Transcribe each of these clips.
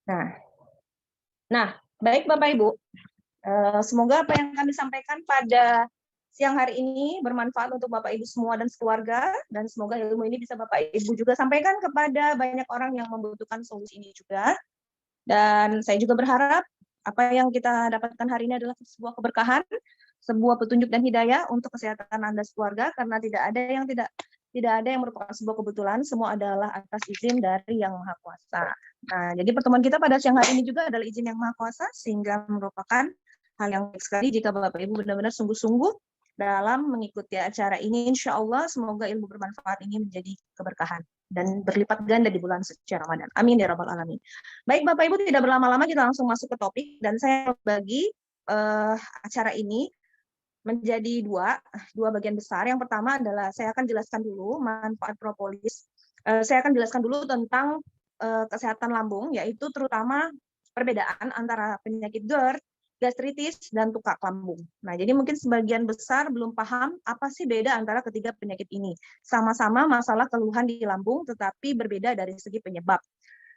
Nah, baik Bapak Ibu, semoga apa yang kami sampaikan pada siang hari ini bermanfaat untuk Bapak Ibu semua dan sekeluarga, dan semoga ilmu ini bisa Bapak Ibu juga sampaikan kepada banyak orang yang membutuhkan solusi ini juga. Dan saya juga berharap apa yang kita dapatkan hari ini adalah sebuah keberkahan, sebuah petunjuk dan hidayah untuk kesehatan Anda sekeluarga, karena tidak ada yang merupakan sebuah kebetulan, semua adalah atas izin dari Yang Maha Kuasa. Nah, jadi pertemuan kita pada siang hari ini juga adalah izin Yang Maha Kuasa, sehingga merupakan hal yang baik sekali jika Bapak Ibu benar-benar sungguh-sungguh dalam mengikuti acara ini. Insya Allah semoga ilmu bermanfaat ini menjadi keberkahan dan berlipat ganda di bulan suci Ramadan. Amin ya rabbal alamin. Baik Bapak Ibu, tidak berlama-lama kita langsung masuk ke topik, dan saya bagi acara ini menjadi dua bagian besar. Yang pertama adalah saya akan jelaskan dulu manfaat propolis. Saya akan jelaskan dulu tentang kesehatan lambung, yaitu terutama perbedaan antara penyakit GERD, gastritis, dan tukak lambung. Nah, jadi mungkin sebagian besar belum paham apa sih beda antara ketiga penyakit ini. Sama-sama masalah keluhan di lambung, tetapi berbeda dari segi penyebab.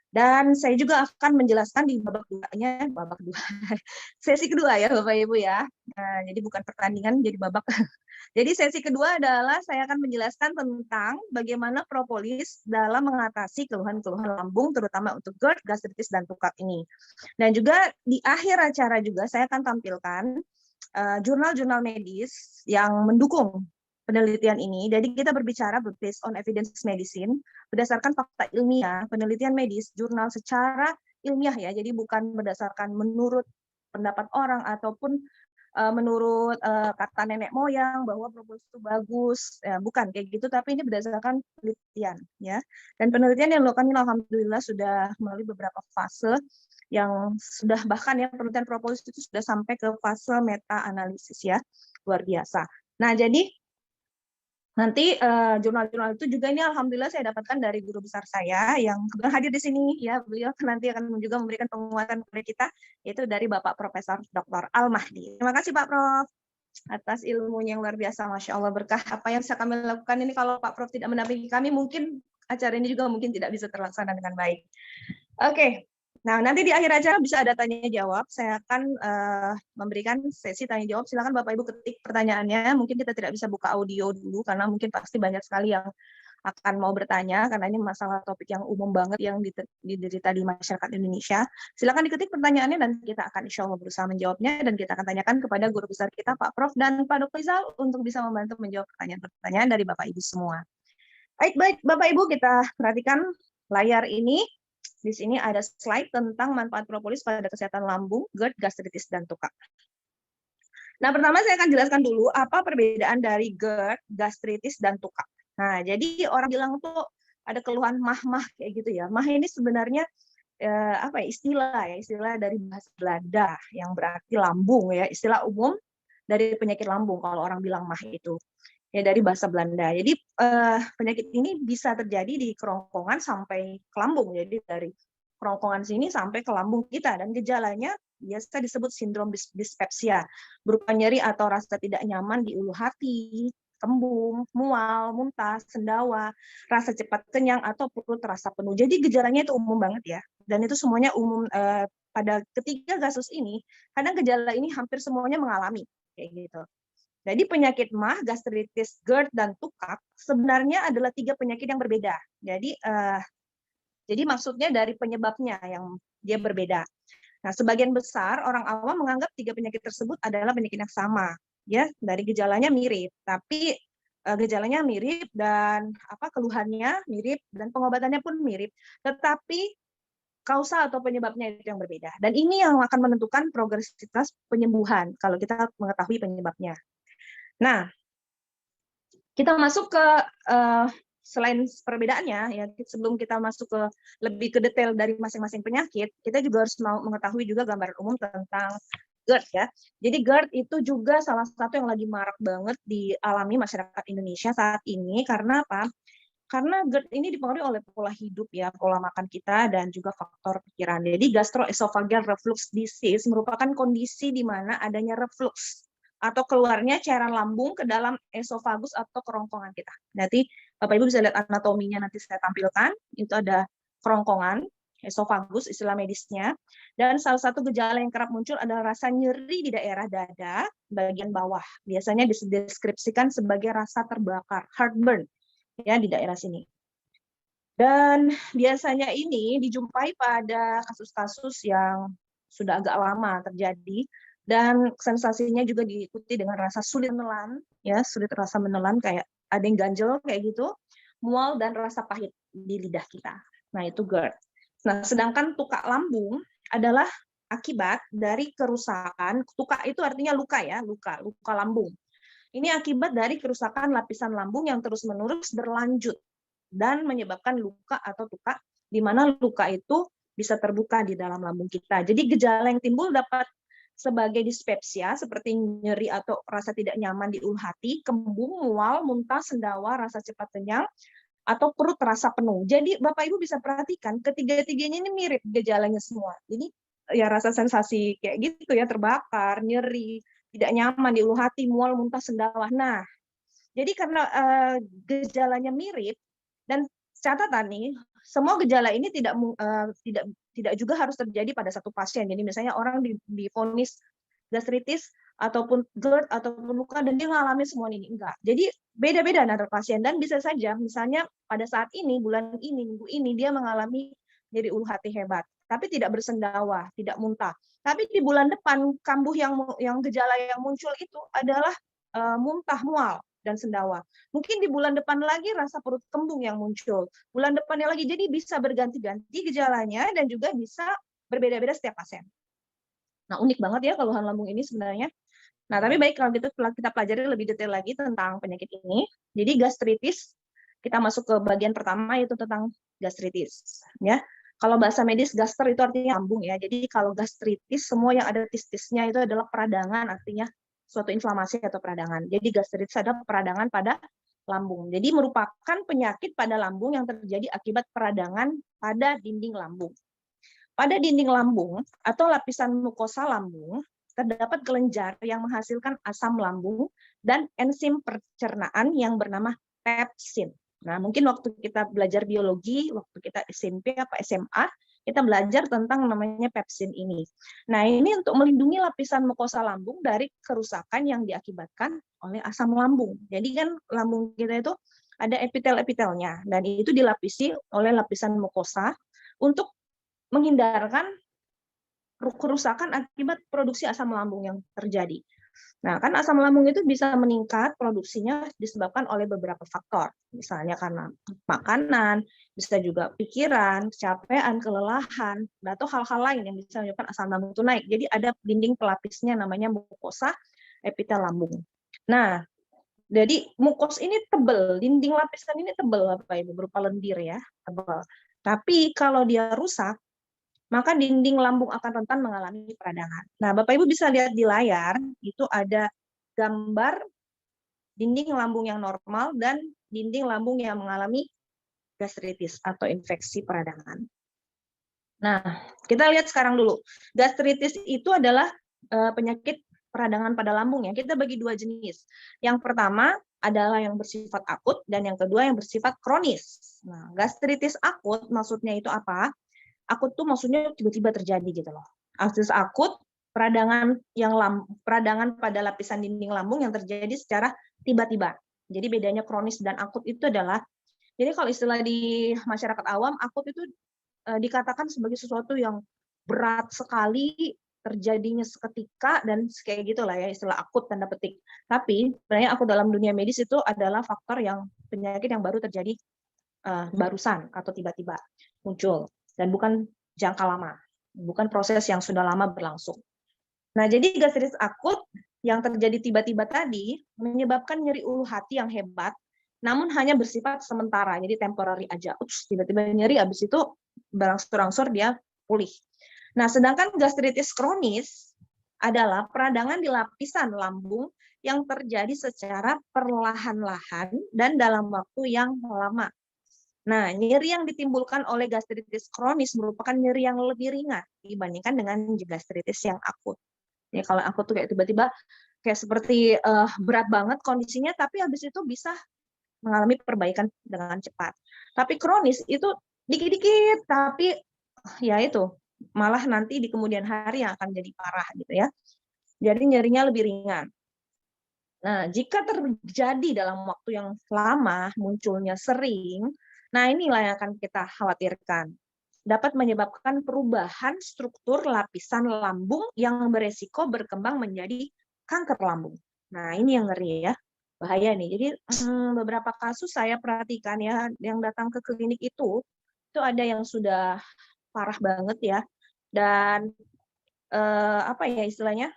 Dan saya juga akan menjelaskan di babak dua, sesi kedua ya Bapak Ibu ya. Nah, jadi bukan pertandingan, jadi babak. Jadi sesi kedua adalah saya akan menjelaskan tentang bagaimana propolis dalam mengatasi keluhan-keluhan lambung, terutama untuk GERD, gastritis, dan tukak ini. Dan juga di akhir acara juga saya akan tampilkan jurnal-jurnal medis yang mendukung penelitian ini. Jadi kita berbicara based on evidence medicine, berdasarkan fakta ilmiah, penelitian medis, jurnal secara ilmiah ya. Jadi bukan berdasarkan menurut pendapat orang ataupun menurut kata nenek moyang bahwa propolis itu bagus, ya, bukan kayak gitu, tapi ini berdasarkan penelitian ya. Dan penelitian yang dilakukan ini alhamdulillah sudah melalui beberapa fase, yang sudah bahkan ya penelitian propolis itu sudah sampai ke fase meta analisis ya, luar biasa. Nah, jadi nanti jurnal-jurnal itu juga ini alhamdulillah saya dapatkan dari guru besar saya yang kebetulan hadir di sini ya. Beliau nanti akan juga memberikan penguatan kepada kita, yaitu dari Bapak Profesor Dr. Al-Mahdi. Terima kasih Pak Prof atas ilmunya yang luar biasa, Masya Allah, berkah apa yang bisa kami lakukan ini. Kalau Pak Prof tidak mendampingi kami, mungkin acara ini juga mungkin tidak bisa terlaksana dengan baik. Oke. Nah, nanti di akhir acara bisa ada tanya jawab. Saya akan memberikan sesi tanya jawab. Silakan Bapak Ibu ketik pertanyaannya. Mungkin kita tidak bisa buka audio dulu karena mungkin pasti banyak sekali yang akan mau bertanya, karena ini masalah topik yang umum banget yang diderita di masyarakat Indonesia. Silakan diketik pertanyaannya dan kita akan insya Allah berusaha menjawabnya, dan kita akan tanyakan kepada guru besar kita Pak Prof dan Pak Dr. Rizal untuk bisa membantu menjawab pertanyaan-pertanyaan dari Bapak Ibu semua. Baik Bapak Ibu, kita perhatikan layar ini. Di sini ada slide tentang manfaat propolis pada kesehatan lambung, GERD, gastritis, dan tukak. Nah, pertama saya akan jelaskan dulu apa perbedaan dari GERD, gastritis, dan tukak. Nah, jadi orang bilang tuh ada keluhan mah-mah kayak gitu ya. Mah ini sebenarnya apa ya, istilah dari bahasa Belanda yang berarti lambung ya, istilah umum dari penyakit lambung kalau orang bilang mah itu. Ya dari bahasa Belanda. Jadi penyakit ini bisa terjadi di kerongkongan sampai ke lambung. Jadi dari kerongkongan sini sampai ke lambung kita, dan gejalanya biasa disebut sindrom dispepsia, berupa nyeri atau rasa tidak nyaman di ulu hati, kembung, mual, muntah, sendawa, rasa cepat kenyang atau perut terasa penuh. Jadi gejalanya itu umum banget ya. Dan itu semuanya umum pada ketiga kasus ini. Kadang gejala ini hampir semuanya mengalami kayak gitu. Jadi penyakit MAH, gastritis, GERD, dan tukak sebenarnya adalah 3 penyakit yang berbeda. Jadi maksudnya dari penyebabnya yang dia berbeda. Nah, sebagian besar orang awam menganggap 3 penyakit tersebut adalah penyakit yang sama, ya, dari gejalanya mirip, tapi gejalanya mirip dan keluhannya mirip dan pengobatannya pun mirip, tetapi kausal atau penyebabnya itu yang berbeda. Dan ini yang akan menentukan progresivitas penyembuhan kalau kita mengetahui penyebabnya. Nah, kita masuk ke selain perbedaannya ya, sebelum kita masuk ke lebih ke detail dari masing-masing penyakit, kita juga harus mengetahui juga gambaran umum tentang GERD ya. Jadi GERD itu juga salah satu yang lagi marak banget dialami masyarakat Indonesia saat ini. Karena apa? Karena GERD ini dipengaruhi oleh pola hidup ya, pola makan kita, dan juga faktor pikiran. Jadi gastroesophageal reflux disease merupakan kondisi di mana adanya reflux atau keluarnya cairan lambung ke dalam esofagus atau kerongkongan kita. Nanti Bapak Ibu bisa lihat anatominya, nanti saya tampilkan. Itu ada kerongkongan. esofagus istilah medisnya. Dan salah satu gejala yang kerap muncul adalah rasa nyeri di daerah dada bagian bawah. Biasanya dideskripsikan sebagai rasa terbakar, heartburn ya di daerah sini. Dan biasanya ini dijumpai pada kasus-kasus yang sudah agak lama terjadi dan sensasinya juga diikuti dengan rasa sulit menelan, ya sulit rasa menelan kayak ada yang ganjel kayak gitu, mual dan rasa pahit di lidah kita. Nah itu GERD. Nah sedangkan tukak lambung adalah akibat dari kerusakan. Tukak itu artinya luka ya, luka lambung. Ini akibat dari kerusakan lapisan lambung yang terus-menerus berlanjut dan menyebabkan luka atau tukak, di mana luka itu bisa terbuka di dalam lambung kita. Jadi gejala yang timbul dapat sebagai dispepsia, seperti nyeri atau rasa tidak nyaman di ulu hati, kembung, mual, muntah, sendawa, rasa cepat kenyang, atau perut terasa penuh. Jadi Bapak Ibu bisa perhatikan ketiga-tiganya ini mirip gejalanya semua. Ini ya rasa sensasi kayak gitu ya, terbakar, nyeri, tidak nyaman di ulu hati, mual, muntah, sendawa. Nah, jadi karena gejalanya mirip, dan catatan nih, semua gejala ini tidak juga harus terjadi pada satu pasien. Jadi misalnya orang divonis gastritis ataupun GERD ataupun luka dan dia mengalami semua ini, enggak. Jadi beda-beda antar pasien dan bisa saja misalnya pada saat ini, bulan ini, minggu ini dia mengalami nyeri ulu hati hebat, tapi tidak bersendawa, tidak muntah. Tapi di bulan depan kambuh yang gejala yang muncul itu adalah muntah, mual dan sendawa. Mungkin di bulan depan lagi rasa perut kembung yang muncul. Bulan depannya lagi, jadi bisa berganti-ganti gejalanya dan juga bisa berbeda-beda setiap pasien. Nah, unik banget ya keluhan lambung ini sebenarnya. Nah, tapi baik kalau kita pelajari lebih detail lagi tentang penyakit ini. Jadi gastritis, kita masuk ke bagian pertama yaitu tentang gastritis. Ya, kalau bahasa medis gaster itu artinya lambung ya. Jadi kalau gastritis semua yang ada tistisnya itu adalah peradangan, artinya suatu inflamasi atau peradangan. Jadi gastritis adalah peradangan pada lambung. Jadi merupakan penyakit pada lambung yang terjadi akibat peradangan pada dinding lambung. Pada dinding lambung atau lapisan mukosa lambung terdapat kelenjar yang menghasilkan asam lambung dan enzim pencernaan yang bernama pepsin. Nah, mungkin waktu kita belajar biologi, waktu kita SMP apa SMA, kita belajar tentang namanya pepsin ini. Nah, ini untuk melindungi lapisan mukosa lambung dari kerusakan yang diakibatkan oleh asam lambung. Jadi kan lambung kita itu ada epitel-epitelnya, dan itu dilapisi oleh lapisan mukosa untuk menghindarkan kerusakan akibat produksi asam lambung yang terjadi. Nah, kan asam lambung itu bisa meningkat produksinya disebabkan oleh beberapa faktor. Misalnya karena makanan, bisa juga pikiran, kecapean, kelelahan, atau hal-hal lain yang bisa menyebabkan asam lambung itu naik. Jadi ada dinding pelapisnya namanya mukosa epitel lambung. Nah, jadi mukos ini tebal, dinding lapisan ini tebal apa ini berupa lendir ya, tebal. Tapi kalau dia rusak, maka dinding lambung akan rentan mengalami peradangan. Nah, Bapak Ibu bisa lihat di layar, itu ada gambar dinding lambung yang normal dan dinding lambung yang mengalami gastritis atau infeksi peradangan. Nah, kita lihat sekarang dulu. Gastritis itu adalah penyakit peradangan pada lambung ya. Kita bagi dua jenis. Yang pertama adalah yang bersifat akut dan yang kedua yang bersifat kronis. Nah, gastritis akut maksudnya itu apa? Akut tuh maksudnya tiba-tiba terjadi gitu loh. Gastritis akut peradangan pada lapisan dinding lambung yang terjadi secara tiba-tiba. Jadi bedanya kronis dan akut itu adalah, jadi kalau istilah di masyarakat awam, akut itu dikatakan sebagai sesuatu yang berat sekali, terjadinya seketika dan kayak gitulah ya istilah akut tanda petik. Tapi sebenarnya akut dalam dunia medis itu adalah faktor yang penyakit yang baru terjadi barusan atau tiba-tiba muncul. Dan bukan jangka lama, bukan proses yang sudah lama berlangsung. Nah, jadi gastritis akut yang terjadi tiba-tiba tadi menyebabkan nyeri ulu hati yang hebat, namun hanya bersifat sementara, jadi temporary aja. Tiba-tiba nyeri, habis itu berangsur-angsur dia pulih. Nah, sedangkan gastritis kronis adalah peradangan di lapisan lambung yang terjadi secara perlahan-lahan dan dalam waktu yang lama. Nah, nyeri yang ditimbulkan oleh gastritis kronis merupakan nyeri yang lebih ringan dibandingkan dengan gastritis yang akut. Ya, kalau akut tuh kayak tiba-tiba kayak seperti berat banget kondisinya, tapi habis itu bisa mengalami perbaikan dengan cepat. Tapi kronis itu dikit-dikit, tapi ya itu, malah nanti di kemudian hari yang akan jadi parah gitu ya. Jadi nyerinya lebih ringan. Nah, jika terjadi dalam waktu yang lama, munculnya sering, nah inilah yang akan kita khawatirkan. Dapat menyebabkan perubahan struktur lapisan lambung yang beresiko berkembang menjadi kanker lambung. Nah, ini yang ngeri ya, bahaya nih. Jadi beberapa kasus saya perhatikan ya, yang datang ke klinik itu ada yang sudah parah banget ya, dan apa ya istilahnya,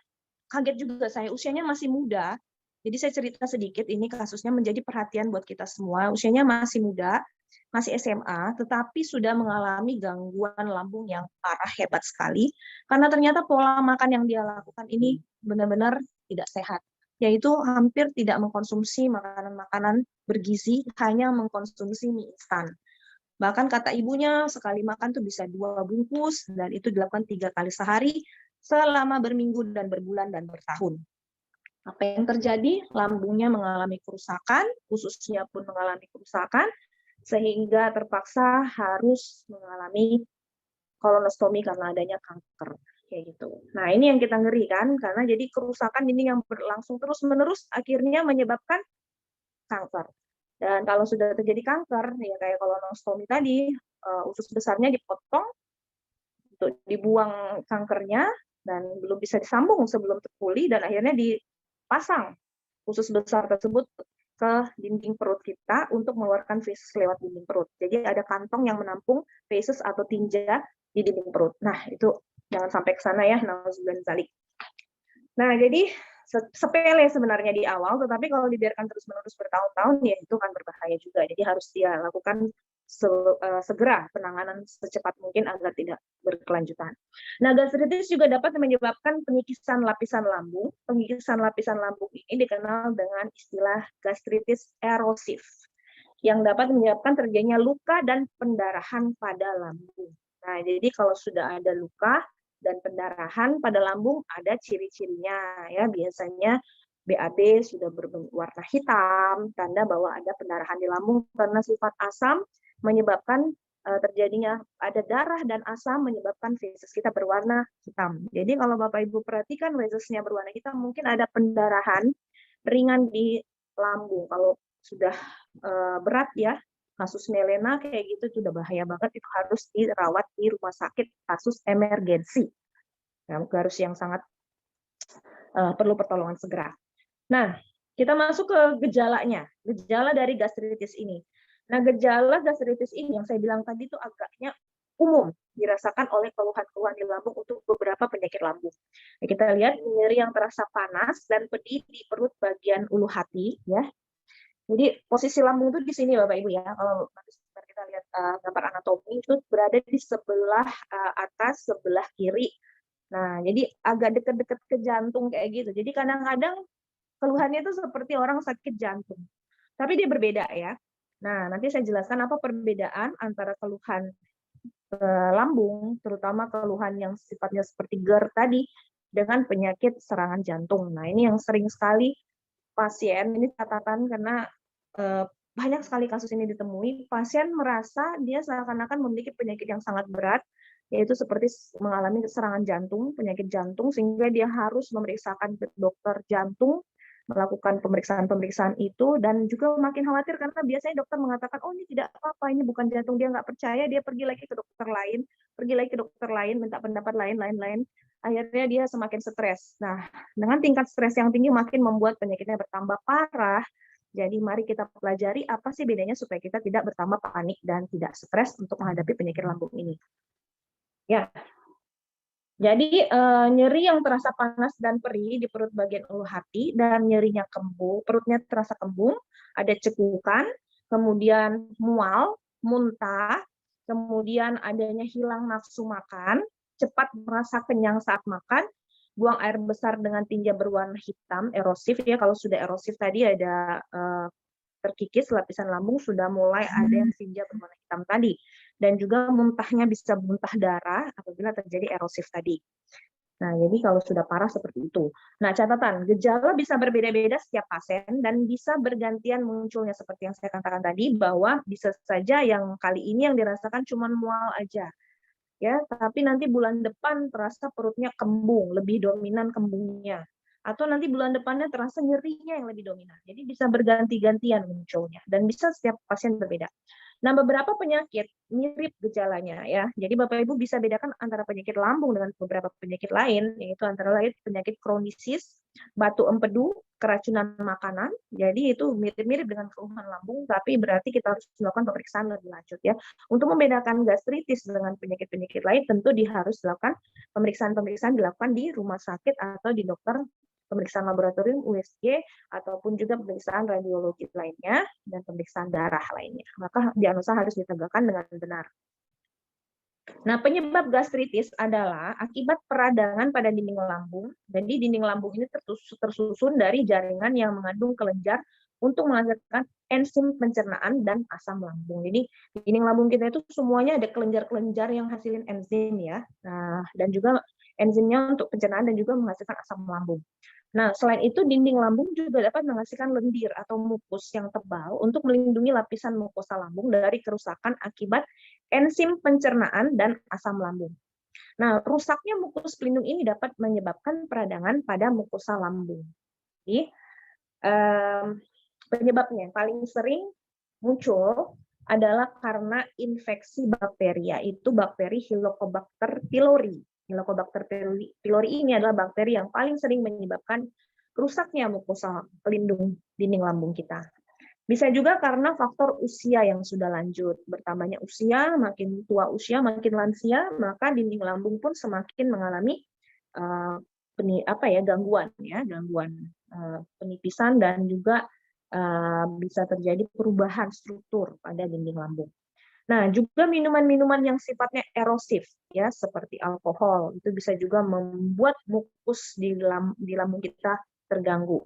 kaget juga saya, usianya masih muda. Jadi saya cerita sedikit, ini kasusnya menjadi perhatian buat kita semua. Usianya masih muda, masih SMA, tetapi sudah mengalami gangguan lambung yang parah, hebat sekali. Karena ternyata pola makan yang dia lakukan ini benar-benar tidak sehat. Yaitu hampir tidak mengkonsumsi makanan-makanan bergizi, hanya mengkonsumsi mie instan. Bahkan kata ibunya, sekali makan tuh bisa 2 bungkus, dan itu dilakukan 3 kali sehari, selama berminggu dan berbulan dan bertahun. Apa yang terjadi? Lambungnya mengalami kerusakan, ususnya pun mengalami kerusakan, sehingga terpaksa harus mengalami kolonostomi karena adanya kanker. Kayak gitu. Nah, ini yang kita ngeri kan, karena jadi kerusakan ini yang berlangsung terus-menerus akhirnya menyebabkan kanker. Dan kalau sudah terjadi kanker, ya kayak kolonostomi tadi, usus besarnya dipotong untuk dibuang kankernya, dan belum bisa disambung sebelum terpulih, dan akhirnya dipasang usus besar tersebut ke dinding perut kita untuk mengeluarkan feses lewat dinding perut. Jadi ada kantong yang menampung feses atau tinja di dinding perut. Nah, itu jangan sampai ke sana ya, nauzubillah zalik. Nah, jadi sepele sebenarnya di awal, tetapi kalau dibiarkan terus-menerus bertahun-tahun, ya itu kan berbahaya juga. Jadi harus dia lakukan segera penanganan secepat mungkin agar tidak berkelanjutan. Nah, gastritis juga dapat menyebabkan penyikisan lapisan lambung. Penyikisan lapisan lambung ini dikenal dengan istilah gastritis erosif, yang dapat menyebabkan terjadinya luka dan pendarahan pada lambung. Nah, jadi kalau sudah ada luka dan pendarahan pada lambung, ada ciri-cirinya ya, biasanya BAB sudah berwarna hitam, tanda bahwa ada pendarahan di lambung karena sifat asam menyebabkan terjadinya ada darah dan asam menyebabkan feses kita berwarna hitam. Jadi kalau Bapak Ibu perhatikan fesesnya berwarna hitam, mungkin ada pendarahan ringan di lambung. Kalau sudah berat ya, kasus melena kayak gitu sudah bahaya banget, itu harus dirawat di rumah sakit kasus emergensi. Harus yang sangat perlu pertolongan segera. Nah, kita masuk ke gejalanya, gejala dari gastritis ini. Nah, gejala gastritis ini yang saya bilang tadi itu agaknya umum dirasakan oleh keluhan-keluhan di lambung untuk beberapa penyakit lambung. Nah, kita lihat nyeri yang terasa panas dan pedih di perut bagian ulu hati, ya. Jadi posisi lambung itu di sini, Bapak Ibu ya. Kalau nanti kita lihat gambar anatomi itu berada di sebelah atas, sebelah kiri. Nah, jadi agak dekat-dekat ke jantung kayak gitu. Jadi kadang-kadang keluhannya itu seperti orang sakit jantung. Tapi dia berbeda ya. Nah, nanti saya jelaskan apa perbedaan antara keluhan lambung, terutama keluhan yang sifatnya seperti GERD tadi, dengan penyakit serangan jantung. Nah, ini yang sering sekali pasien, ini catatan karena banyak sekali kasus ini ditemui, pasien merasa dia seakan-akan memiliki penyakit yang sangat berat, yaitu seperti mengalami serangan jantung, penyakit jantung, sehingga dia harus memeriksakan ke dokter jantung, melakukan pemeriksaan-pemeriksaan itu, dan juga makin khawatir karena biasanya dokter mengatakan, oh ini tidak apa-apa, ini bukan jantung, dia nggak percaya, dia pergi lagi ke dokter lain, minta pendapat lain. Akhirnya dia semakin stres. Nah, dengan tingkat stres yang tinggi makin membuat penyakitnya bertambah parah. Jadi mari kita pelajari apa sih bedanya supaya kita tidak bertambah panik dan tidak stres untuk menghadapi penyakit lambung ini. Ya, jadi nyeri yang terasa panas dan perih di perut bagian ulu hati dan nyerinya kembung, perutnya terasa kembung, ada cekukan, kemudian mual, muntah, kemudian adanya hilang nafsu makan, cepat merasa kenyang saat makan, buang air besar dengan tinja berwarna hitam, erosif ya, kalau sudah erosif tadi ada terkikis lapisan lambung, sudah mulai ada yang tinja berwarna hitam tadi. Dan juga muntahnya bisa muntah darah apabila terjadi erosif tadi. Nah, jadi kalau sudah parah seperti itu. Nah, catatan, gejala bisa berbeda-beda setiap pasien dan bisa bergantian munculnya seperti yang saya katakan tadi, bahwa bisa saja yang kali ini yang dirasakan cuma mual aja. ya, tapi nanti bulan depan terasa perutnya kembung, lebih dominan kembungnya. Atau nanti bulan depannya terasa nyerinya yang lebih dominan. Jadi bisa berganti-gantian munculnya dan bisa setiap pasien berbeda. Nah, beberapa penyakit mirip gejalanya ya. Jadi Bapak Ibu bisa bedakan antara penyakit lambung dengan beberapa penyakit lain, yaitu antara lain penyakit kronisis, batu empedu, keracunan makanan. Jadi itu mirip-mirip dengan keluhan lambung, tapi berarti kita harus melakukan pemeriksaan lebih lanjut ya. Untuk membedakan gastritis dengan penyakit-penyakit lain, tentu harus dilakukan pemeriksaan-pemeriksaan dilakukan di rumah sakit atau di dokter, pemeriksaan laboratorium USG ataupun juga pemeriksaan radiologi lainnya dan pemeriksaan darah lainnya. Maka diagnosa harus ditegakkan dengan benar. Nah, penyebab gastritis adalah akibat peradangan pada dinding lambung. Jadi dinding lambung ini tersusun dari jaringan yang mengandung kelenjar untuk menghasilkan enzim pencernaan dan asam lambung. Jadi dinding lambung kita itu semuanya ada kelenjar-kelenjar yang hasilin enzim ya. Nah, dan juga enzimnya untuk pencernaan dan juga menghasilkan asam lambung. Nah, selain itu dinding lambung juga dapat menghasilkan lendir atau mukus yang tebal untuk melindungi lapisan mukosa lambung dari kerusakan akibat enzim pencernaan dan asam lambung. Nah, rusaknya mukus pelindung ini dapat menyebabkan peradangan pada mukosa lambung. Jadi, penyebabnya yang paling sering muncul adalah karena infeksi bakteri, yaitu bakteri Helicobacter pylori. Helicobacter pylori ini adalah bakteri yang paling sering menyebabkan rusaknya mukosa pelindung dinding lambung kita. Bisa juga karena faktor usia yang sudah lanjut. Bertambahnya usia, makin tua usia, makin lansia, maka dinding lambung pun semakin mengalami gangguan penipisan dan juga bisa terjadi perubahan struktur pada dinding lambung. Nah, juga minuman-minuman yang sifatnya erosif, ya, seperti alkohol, itu bisa juga membuat mukus di lambung kita terganggu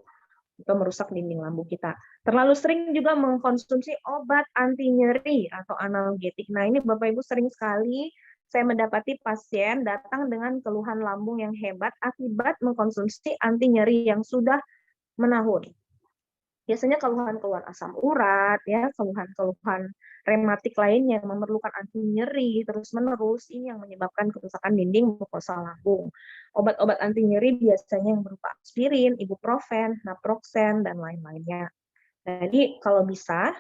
atau merusak dinding lambung kita. Terlalu sering juga mengkonsumsi obat anti nyeri atau analgetik. Nah, ini Bapak Ibu sering sekali saya mendapati pasien datang dengan keluhan lambung yang hebat akibat mengkonsumsi anti nyeri yang sudah menahun. Biasanya keluhan-keluhan asam urat, ya, keluhan-keluhan rematik lainnya yang memerlukan anti nyeri terus-menerus, ini yang menyebabkan kerusakan dinding mukosa lambung. Obat-obat anti nyeri biasanya yang berupa aspirin, ibuprofen, naproxen, dan lain-lainnya. Jadi kalau bisa,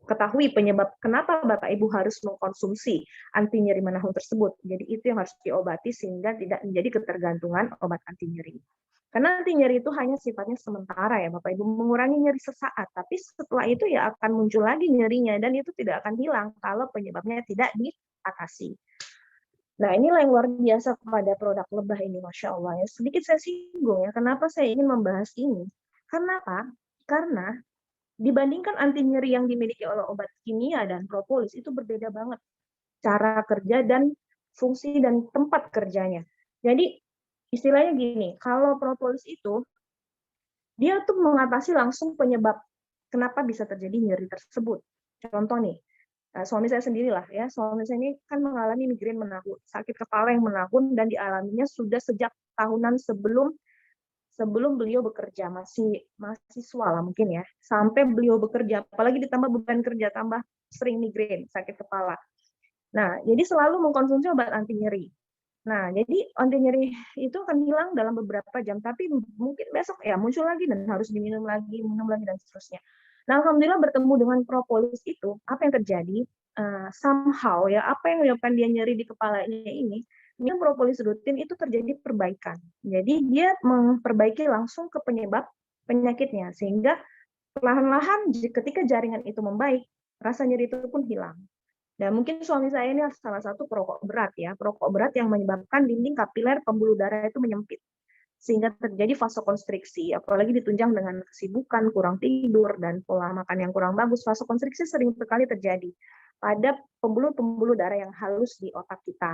ketahui penyebab kenapa Bapak Ibu harus mengkonsumsi anti nyeri menahun tersebut. Jadi itu yang harus diobati sehingga tidak menjadi ketergantungan obat anti nyeri. Karena anti nyeri itu hanya sifatnya sementara ya Bapak Ibu, mengurangi nyeri sesaat, tapi setelah itu ya akan muncul lagi nyerinya dan itu tidak akan hilang kalau penyebabnya tidak diatasi. Nah, inilah yang luar biasa pada produk lebah ini, Masya Allah. Ya, sedikit saya singgung ya, kenapa saya ingin membahas ini. Karena apa? Karena dibandingkan anti nyeri yang dimiliki oleh obat kimia dan propolis itu berbeda banget cara kerja dan fungsi dan tempat kerjanya. Jadi istilahnya gini, kalau propolis itu dia tuh mengatasi langsung penyebab kenapa bisa terjadi nyeri tersebut. Contoh nih, suami saya sendirilah ya, suami saya ini kan mengalami migrain menahun, sakit kepala yang menahun dan dialaminya sudah sejak tahunan sebelum beliau bekerja, masih mahasiswa lah mungkin ya, sampai beliau bekerja, apalagi ditambah beban kerja, tambah sering migrain, sakit kepala. Nah, jadi selalu mengkonsumsi obat anti nyeri. Nah, jadi anti nyeri itu akan hilang dalam beberapa jam, tapi mungkin besok ya muncul lagi dan harus minum lagi dan seterusnya. Nah, alhamdulillah bertemu dengan propolis itu, apa yang terjadi? Somehow ya, apa yang menyebabkan dia nyeri di kepalanya ini, minum propolis rutin itu terjadi perbaikan. Jadi dia memperbaiki langsung ke penyebab penyakitnya, sehingga perlahan-lahan ketika jaringan itu membaik, rasa nyeri itu pun hilang. Dan mungkin suami saya ini salah satu perokok berat ya, perokok berat yang menyebabkan dinding kapiler pembuluh darah itu menyempit sehingga terjadi vasokonstriksi, apalagi ditunjang dengan kesibukan, kurang tidur, dan pola makan yang kurang bagus. Vasokonstriksi sering sekali terjadi pada pembuluh-pembuluh darah yang halus di otak kita.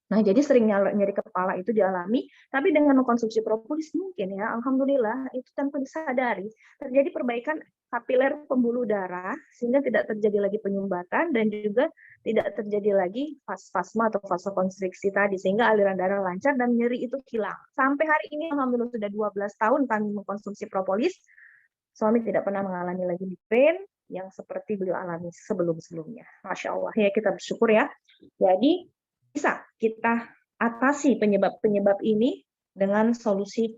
Nah, jadi sering nyeri kepala itu dialami, tapi dengan mengkonsumsi propolis mungkin ya, alhamdulillah itu tanpa disadari terjadi perbaikan kapiler pembuluh darah sehingga tidak terjadi lagi penyumbatan dan juga tidak terjadi lagi spasma atau vasokonstriksi tadi sehingga aliran darah lancar dan nyeri itu hilang. Sampai hari ini alhamdulillah sudah 12 tahun kami mengkonsumsi propolis, suami tidak pernah mengalami lagi migrain, yang seperti beliau alami sebelum-sebelumnya. Masya Allah, ya kita bersyukur ya. Jadi bisa kita atasi penyebab-penyebab ini dengan solusi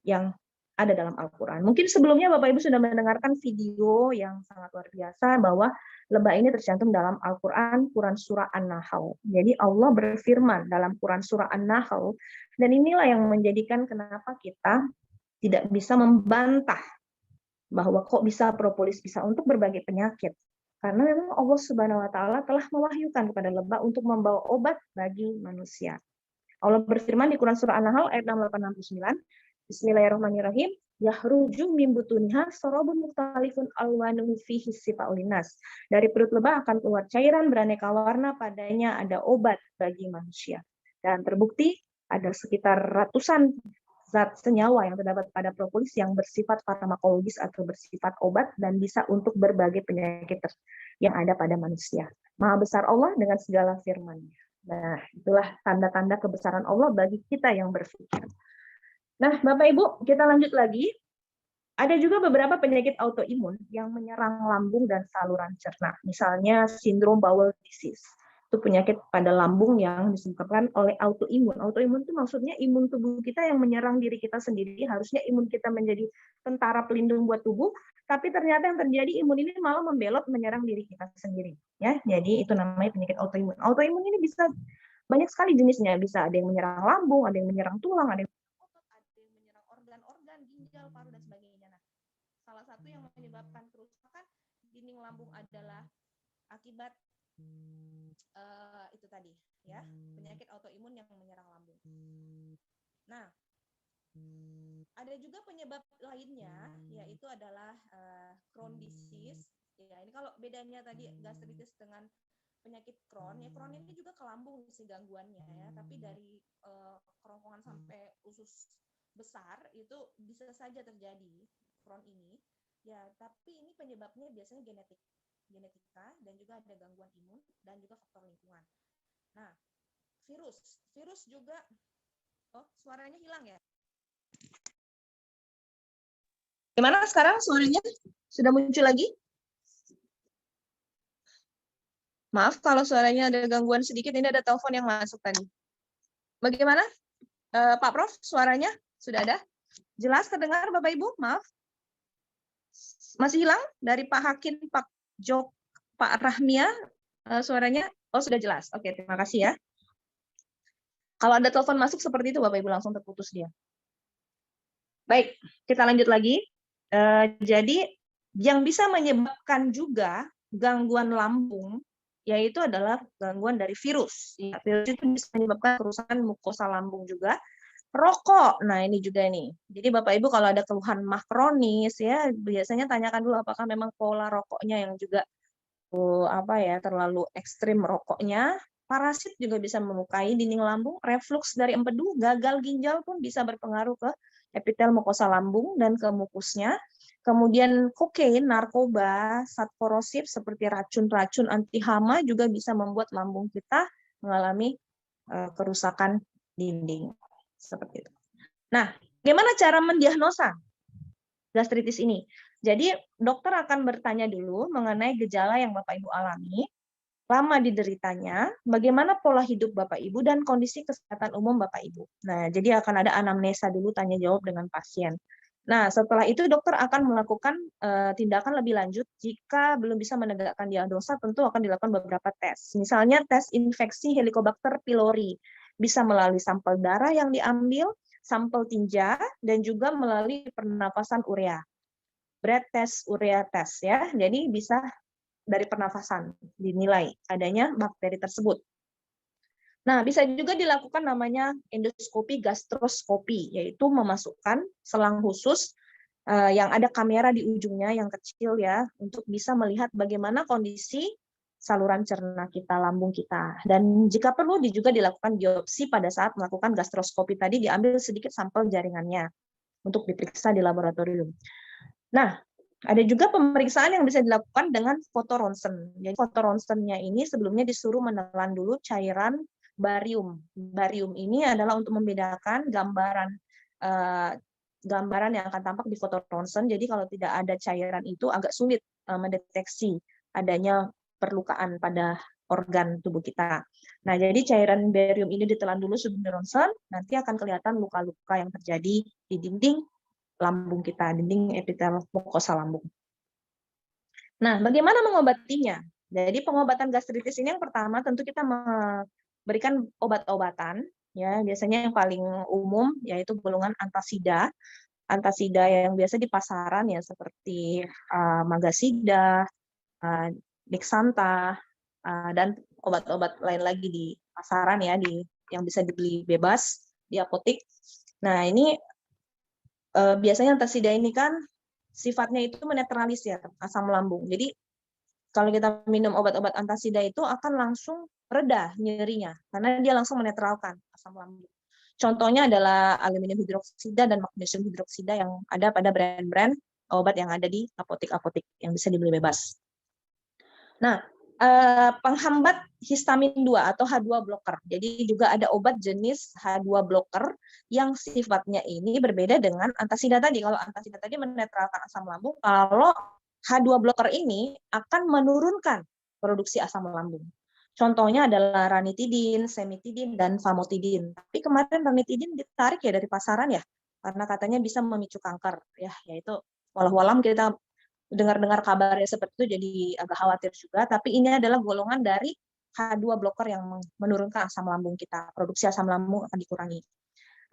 yang ada dalam Al-Quran. Mungkin sebelumnya Bapak Ibu sudah mendengarkan video yang sangat luar biasa bahwa lebah ini tercantum dalam Al-Quran, Quran Surah An-Nahl. Jadi Allah berfirman dalam Quran Surah An-Nahl, dan inilah yang menjadikan kenapa kita tidak bisa membantah bahwa kok bisa propolis bisa untuk berbagai penyakit. Karena memang Allah Subhanahu wa taala telah mewahyukan kepada lebah untuk membawa obat bagi manusia. Allah berfirman di Quran surah An-Nahl ayat 6869, Bismillahirrahmanirrahim, yahruju min butuniha sarabun mukhtalifun alwanuhu fihi sifa'ul linnas. Dari perut lebah akan keluar cairan beraneka warna, padanya ada obat bagi manusia. Dan terbukti ada sekitar ratusan zat senyawa yang terdapat pada propolis yang bersifat farmakologis atau bersifat obat dan bisa untuk berbagai penyakit yang ada pada manusia. Maha besar Allah dengan segala firman-Nya. Nah, itulah tanda-tanda kebesaran Allah bagi kita yang berpikir. Nah, Bapak Ibu, kita lanjut lagi. Ada juga beberapa penyakit autoimun yang menyerang lambung dan saluran cerna. Misalnya sindrom bowel disease. Itu penyakit pada lambung yang disebabkan oleh autoimun. Autoimun itu maksudnya imun tubuh kita yang menyerang diri kita sendiri. Harusnya imun kita menjadi tentara pelindung buat tubuh, tapi ternyata yang terjadi imun ini malah membelot menyerang diri kita sendiri. Ya, jadi itu namanya penyakit autoimun. Autoimun ini bisa banyak sekali jenisnya. Bisa ada yang menyerang lambung, ada yang menyerang tulang, ada yang menyerang otot, ada yang menyerang organ-organ, ginjal, paru, dan sebagainya. Nah, salah satu yang menyebabkan kerusakan dinding lambung adalah akibat itu tadi, ya, penyakit autoimun yang menyerang lambung. Nah, ada juga penyebab lainnya, yaitu adalah Crohn disease. Ya, ini kalau bedanya tadi gastritis dengan penyakit Crohn, ya Crohn ini juga ke lambung sih gangguannya, ya, tapi dari kerongkongan sampai usus besar itu bisa saja terjadi Crohn ini. Ya, tapi ini penyebabnya biasanya genetika dan juga ada gangguan imun dan juga faktor lingkungan. Nah, virus juga. Oh, suaranya hilang ya? Gimana sekarang suaranya? Sudah muncul lagi? Maaf kalau suaranya ada gangguan sedikit, ini ada telepon yang masuk tadi. Bagaimana? Pak Prof, suaranya sudah ada? Jelas terdengar Bapak Ibu? Maaf. Masih hilang dari Pak Hakim, Pak Jok, Pak Rahmia, suaranya? Oh, sudah jelas. Oke, terima kasih ya. Kalau ada telepon masuk seperti itu, Bapak Ibu langsung terputus dia. Baik, kita lanjut lagi. Jadi, yang bisa menyebabkan juga gangguan lambung, yaitu adalah gangguan dari virus. Ya, virus itu bisa menyebabkan kerusakan mukosa lambung juga. Rokok, nah ini juga nih. Jadi Bapak Ibu kalau ada keluhan mah kronis, ya biasanya tanyakan dulu apakah memang pola rokoknya yang juga terlalu ekstrim rokoknya. Parasit juga bisa melukai dinding lambung, refluks dari empedu, gagal ginjal pun bisa berpengaruh ke epitel mukosa lambung dan ke mukusnya. Kemudian kokain, narkoba, zat korosif seperti racun-racun anti hama juga bisa membuat lambung kita mengalami kerusakan dinding seperti itu. Nah, bagaimana cara mendiagnosa gastritis ini? Jadi dokter akan bertanya dulu mengenai gejala yang Bapak Ibu alami, lama dideritanya, bagaimana pola hidup Bapak Ibu, dan kondisi kesehatan umum Bapak Ibu. Nah, jadi akan ada anamnesa dulu, tanya jawab dengan pasien. Nah, setelah itu dokter akan melakukan tindakan lebih lanjut. Jika belum bisa menegakkan diagnosa, tentu akan dilakukan beberapa tes. Misalnya tes infeksi Helicobacter pylori, bisa melalui sampel darah yang diambil, sampel tinja, dan juga melalui pernapasan urea. Breath test, urea test, ya. Jadi bisa dari pernafasan dinilai adanya bakteri tersebut. Nah, bisa juga dilakukan namanya endoskopi gastroskopi, yaitu memasukkan selang khusus yang ada kamera di ujungnya yang kecil ya, untuk bisa melihat bagaimana kondisi saluran cerna kita, lambung kita. Dan jika perlu juga dilakukan biopsi pada saat melakukan gastroskopi tadi, diambil sedikit sampel jaringannya untuk diperiksa di laboratorium. Nah, ada juga pemeriksaan yang bisa dilakukan dengan foto ronsen. Jadi foto ronsennya ini sebelumnya disuruh menelan dulu cairan barium. Barium ini adalah untuk membedakan gambaran yang akan tampak di foto ronsen. Jadi kalau tidak ada cairan itu agak sulit mendeteksi adanya perlukaan pada organ tubuh kita. Nah, jadi cairan barium ini ditelan dulu sebelum ronsen, nanti akan kelihatan luka-luka yang terjadi di dinding lambung kita, dinding epitel mukosa lambung. Nah, bagaimana mengobatinya? Jadi pengobatan gastritis ini yang pertama tentu kita memberikan obat-obatan, ya biasanya yang paling umum yaitu golongan antasida yang biasa di pasaran ya seperti Magasida, Dexanta, dan obat-obat lain lagi di pasaran ya yang bisa dibeli bebas di apotek. Nah ini biasanya antasida ini kan sifatnya itu menetralisir asam lambung. Jadi kalau kita minum obat-obat antasida itu akan langsung reda nyerinya karena dia langsung menetralkan asam lambung. Contohnya adalah aluminium hidroksida dan magnesium hidroksida yang ada pada brand-brand obat yang ada di apotek-apotek yang bisa dibeli bebas. Nah, penghambat histamin 2 atau H2 blocker. Jadi juga ada obat jenis H2 blocker yang sifatnya ini berbeda dengan antasida tadi. Kalau antasida tadi menetralkan asam lambung, kalau H2 blocker ini akan menurunkan produksi asam lambung. Contohnya adalah ranitidin, semitidin, dan famotidin. Tapi kemarin ranitidin ditarik ya dari pasaran ya, karena katanya bisa memicu kanker. Ya, yaitu walau-walam kita dengar-dengar kabarnya seperti itu jadi agak khawatir juga. Tapi ini adalah golongan dari H2 blocker yang menurunkan asam lambung kita. Produksi asam lambung akan dikurangi.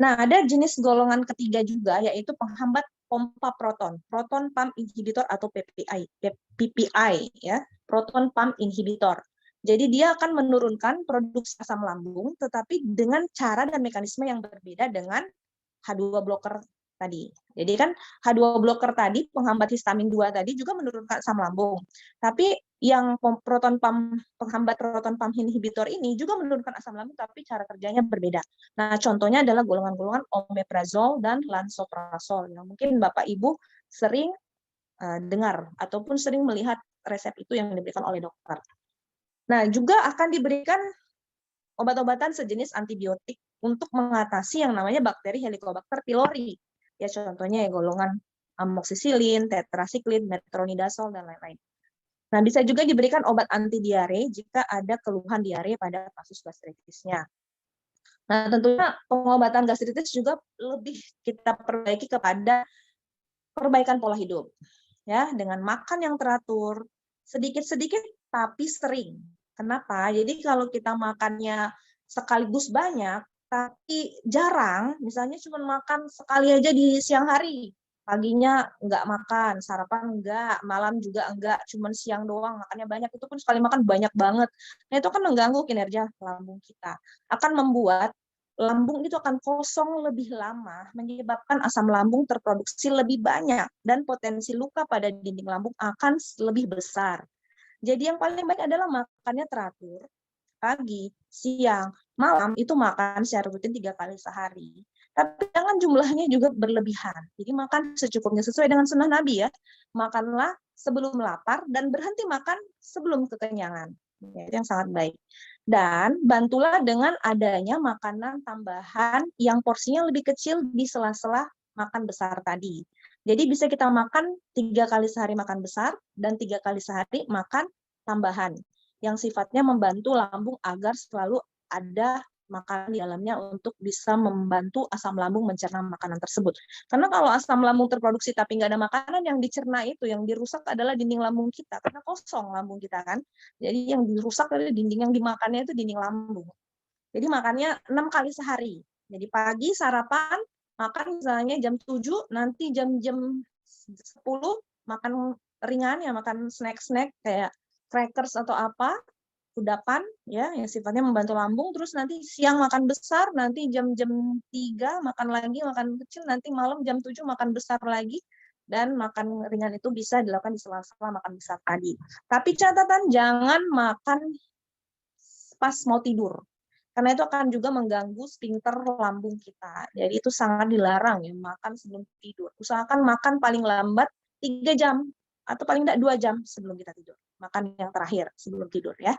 Nah, ada jenis golongan ketiga juga, yaitu penghambat pompa proton, proton pump inhibitor atau PPI, ya, proton pump inhibitor. Jadi dia akan menurunkan produksi asam lambung, tetapi dengan cara dan mekanisme yang berbeda dengan H2 blocker tadi. Jadi kan H2 blocker tadi, penghambat histamin 2 tadi juga menurunkan asam lambung. Tapi yang penghambat proton pump inhibitor ini juga menurunkan asam lambung, tapi cara kerjanya berbeda. Nah, contohnya adalah golongan-golongan omeprazol dan lansoprazol yang mungkin Bapak Ibu sering dengar ataupun sering melihat resep itu yang diberikan oleh dokter. Nah, juga akan diberikan obat-obatan sejenis antibiotik untuk mengatasi yang namanya bakteri Helicobacter pylori. Ya, contohnya ya golongan amoxicillin, tetrasiklin, metronidazol, dan lain-lain. Nah, bisa juga diberikan obat anti diare jika ada keluhan diare pada kasus gastritisnya. Nah, tentunya pengobatan gastritis juga lebih kita perbaiki kepada perbaikan pola hidup. Ya, dengan makan yang teratur, sedikit-sedikit tapi sering. Kenapa? Jadi kalau kita makannya sekaligus banyak, tapi jarang, misalnya cuma makan sekali aja di siang hari, paginya nggak makan, sarapan nggak, malam juga enggak, cuma siang doang makannya banyak, itu pun sekali makan banyak banget. Nah, itu kan mengganggu kinerja lambung kita. Akan membuat lambung itu akan kosong lebih lama, menyebabkan asam lambung terproduksi lebih banyak, dan potensi luka pada dinding lambung akan lebih besar. Jadi yang paling baik adalah makannya teratur, pagi, siang, malam itu makan secara rutin 3 kali sehari. Tapi jangan jumlahnya juga berlebihan. Jadi makan secukupnya sesuai dengan sunnah Nabi ya. Makanlah sebelum lapar dan berhenti makan sebelum kekenyangan. Itu yang sangat baik. Dan bantulah dengan adanya makanan tambahan yang porsinya lebih kecil di sela-sela makan besar tadi. Jadi bisa kita makan 3 kali sehari makan besar dan 3 kali sehari makan tambahan yang sifatnya membantu lambung agar selalu ada makanan di dalamnya untuk bisa membantu asam lambung mencerna makanan tersebut. Karena kalau asam lambung terproduksi tapi nggak ada makanan, yang dicerna itu, yang dirusak adalah dinding lambung kita, karena kosong lambung kita kan. Jadi yang dirusak adalah dinding, yang dimakannya itu dinding lambung. Jadi makannya 6 kali sehari. Jadi pagi sarapan, makan misalnya jam 7, nanti jam-jam 10 makan ringan, ya makan snack-snack kayak crackers atau apa, kudapan ya yang sifatnya membantu lambung, terus nanti siang makan besar, nanti jam-jam 3 makan lagi, makan kecil, nanti malam jam 7 makan besar lagi, dan makan ringan itu bisa dilakukan di sela-sela makan besar tadi. Tapi catatan jangan makan pas mau tidur, karena itu akan juga mengganggu sphincter lambung kita. Jadi itu sangat dilarang ya makan sebelum tidur. Usahakan makan paling lambat 3 jam atau paling tidak 2 jam sebelum kita tidur. Makan yang terakhir sebelum tidur ya.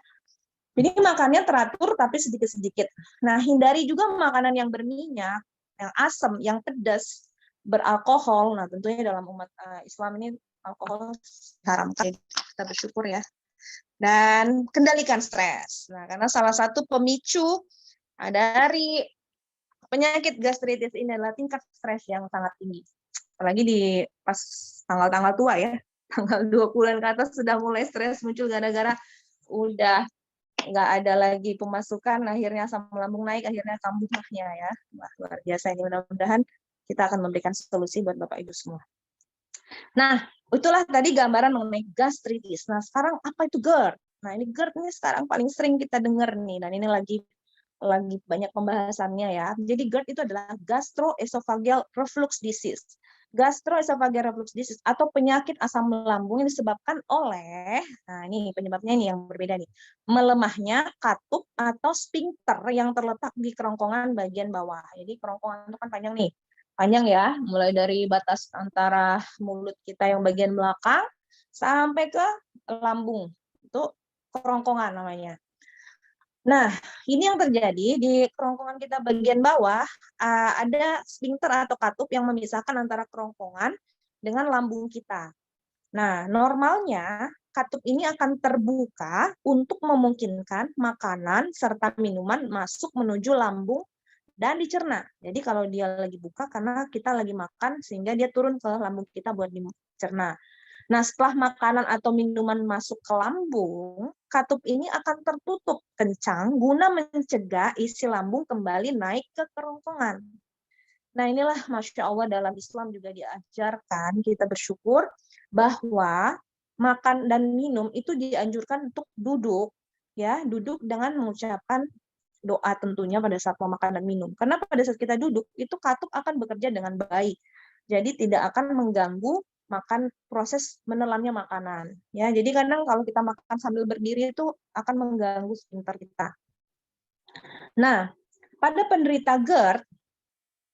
Jadi makannya teratur tapi sedikit-sedikit. Nah, hindari juga makanan yang berminyak, yang asam, yang pedas, beralkohol. Nah, tentunya dalam umat Islam ini alkohol diharamkan. Kita bersyukur ya. Dan kendalikan stres. Nah, karena salah satu pemicu dari penyakit gastritis ini adalah tingkat stres yang sangat tinggi. Apalagi di pas tanggal-tanggal tua ya, tanggal 20-an ke atas sudah mulai stres muncul gara-gara udah nggak ada lagi pemasukan, akhirnya asam lambung naik, akhirnya kambuh mahnya ya. Wah, luar biasa ini, mudah-mudahan kita akan memberikan solusi buat Bapak Ibu semua. Nah, itulah tadi gambaran mengenai gastritis. Nah, sekarang apa itu GERD? Nah, ini GERD ini sekarang paling sering kita dengar nih, dan ini lagi banyak pembahasannya ya. Jadi GERD itu adalah gastroesophageal reflux disease. Gastroesophageal reflux disease atau penyakit asam lambung yang disebabkan oleh, nah ini penyebabnya ini yang berbeda nih, melemahnya katup atau sphincter yang terletak di kerongkongan bagian bawah. Jadi kerongkongan itu kan panjang nih, panjang ya, mulai dari batas antara mulut kita yang bagian belakang sampai ke lambung, itu kerongkongan namanya. Nah, ini yang terjadi di kerongkongan kita bagian bawah, ada sphincter atau katup yang memisahkan antara kerongkongan dengan lambung kita. Nah, normalnya katup ini akan terbuka untuk memungkinkan makanan serta minuman masuk menuju lambung dan dicerna. Jadi kalau dia lagi buka karena kita lagi makan sehingga dia turun ke lambung kita buat dicerna. Nah, setelah makanan atau minuman masuk ke lambung, katup ini akan tertutup kencang guna mencegah isi lambung kembali naik ke kerongkongan. Nah, inilah Masya Allah dalam Islam juga diajarkan, kita bersyukur bahwa makan dan minum itu dianjurkan untuk duduk, ya, duduk dengan mengucapkan doa tentunya pada saat mau makan dan minum. Karena pada saat kita duduk, itu katup akan bekerja dengan baik. Jadi tidak akan mengganggu makan proses menelannya makanan. Ya, jadi kadang kalau kita makan sambil berdiri itu akan mengganggu sphincter kita. Nah, pada penderita GERD,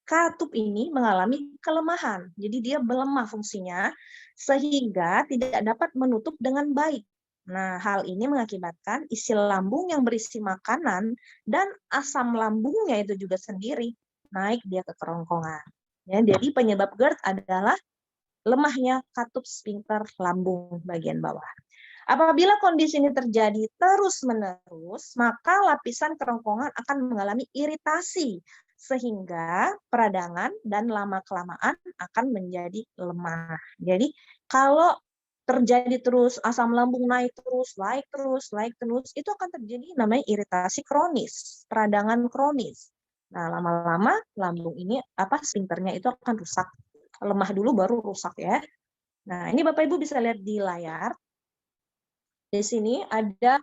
katup ini mengalami kelemahan. Jadi dia melemah fungsinya sehingga tidak dapat menutup dengan baik. Nah, hal ini mengakibatkan isi lambung yang berisi makanan dan asam lambungnya itu juga sendiri naik dia ke kerongkongan. Ya, jadi penyebab GERD adalah lemahnya katup sphincter lambung bagian bawah. Apabila kondisi ini terjadi terus-menerus, maka lapisan kerongkongan akan mengalami iritasi, sehingga peradangan dan lama-kelamaan akan menjadi lemah. Jadi kalau terjadi terus, asam lambung naik terus, itu akan terjadi namanya iritasi kronis, peradangan kronis. Nah, lama-lama lambung ini, sphincternya itu akan rusak. Lemah dulu baru rusak ya. Nah, ini Bapak Ibu bisa lihat di layar. Di sini ada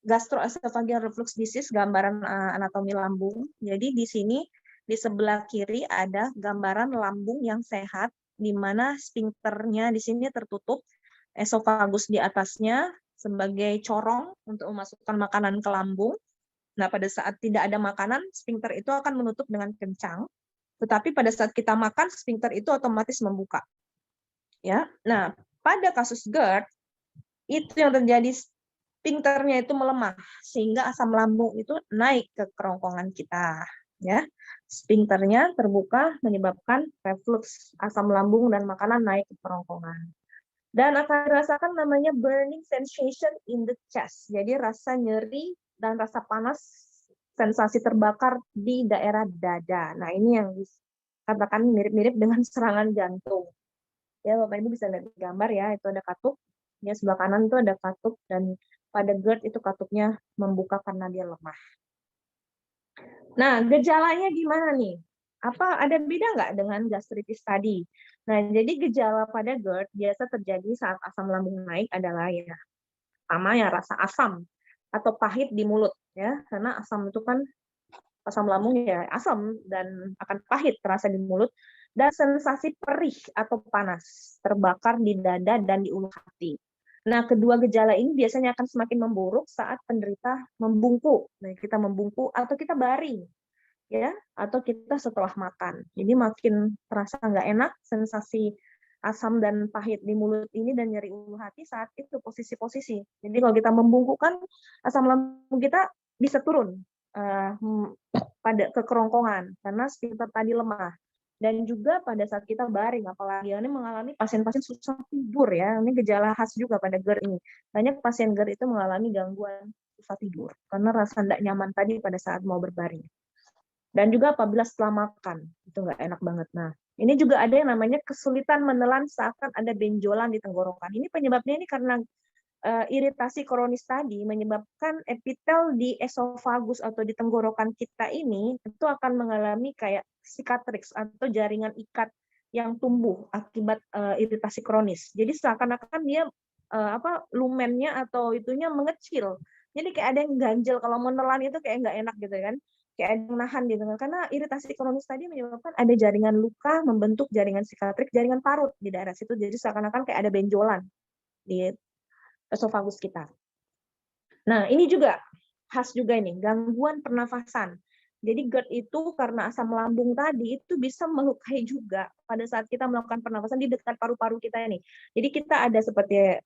gastroesophageal reflux disease, gambaran anatomi lambung. Jadi di sini di sebelah kiri ada gambaran lambung yang sehat, di mana sphincternya di sini tertutup, esofagus di atasnya sebagai corong untuk memasukkan makanan ke lambung. Nah, pada saat tidak ada makanan, sphincter itu akan menutup dengan kencang. Tetapi pada saat kita makan, sphincter itu otomatis membuka. Ya, nah pada kasus GERD itu yang terjadi, sphincternya itu melemah sehingga asam lambung itu naik ke kerongkongan kita. Ya, sphincternya terbuka menyebabkan reflux, asam lambung dan makanan naik ke kerongkongan. Dan akan dirasakan namanya burning sensation in the chest. Jadi rasa nyeri dan rasa panas, sensasi terbakar di daerah dada. Nah, ini yang dikatakan mirip-mirip dengan serangan jantung. Ya, Bapak Ibu bisa lihat gambar ya, itu ada katup. Ya, sebelah kanan itu ada katup, dan pada GERD itu katupnya membuka karena dia lemah. Nah, gejalanya gimana nih? Apa ada beda nggak dengan gastritis tadi? Nah, jadi gejala pada GERD biasa terjadi saat asam lambung naik adalah ya, pertama ya rasa asam atau pahit di mulut ya, karena asam itu kan asam lambung ya asam dan akan pahit terasa di mulut, dan sensasi perih atau panas terbakar di dada dan di ulu hati. Nah, kedua gejala ini biasanya akan semakin memburuk saat penderita membungkuk. Nah, kita membungkuk atau kita baring, ya, atau kita setelah makan. Jadi makin terasa nggak enak, sensasi asam dan pahit di mulut ini dan nyeri ulu hati saat itu posisi-posisi. Jadi kalau kita membungkuk kan asam lambung kita bisa turun pada ke kerongkongan karena sphincter tadi lemah. Dan juga pada saat kita baring, apalagi ini mengalami pasien-pasien susah tidur ya, ini gejala khas juga pada GERD ini. Banyak pasien GERD itu mengalami gangguan susah tidur karena rasa tidak nyaman tadi pada saat mau berbaring. Dan juga apabila setelah makan, itu nggak enak banget. Nah, ini juga ada yang namanya kesulitan menelan seakan ada benjolan di tenggorokan. Ini penyebabnya ini karena iritasi kronis tadi menyebabkan epitel di esofagus atau di tenggorokan kita ini itu akan mengalami kayak cicatrix atau jaringan ikat yang tumbuh akibat iritasi kronis. Jadi seakan-akan dia lumennya atau itunya mengecil. Jadi kayak ada yang ganjel kalau mau nelan itu kayak nggak enak gitu kan. Kayak ada yang nahan gitu kan. Karena iritasi kronis tadi menyebabkan ada jaringan luka membentuk jaringan cicatrix, jaringan parut di daerah situ. Jadi seakan-akan kayak ada benjolan di esofagus kita. Nah, ini juga khas juga ini, gangguan pernafasan. Jadi GERD itu karena asam lambung tadi itu bisa melukai juga pada saat kita melakukan pernafasan di dekat paru-paru kita ini. Jadi kita ada seperti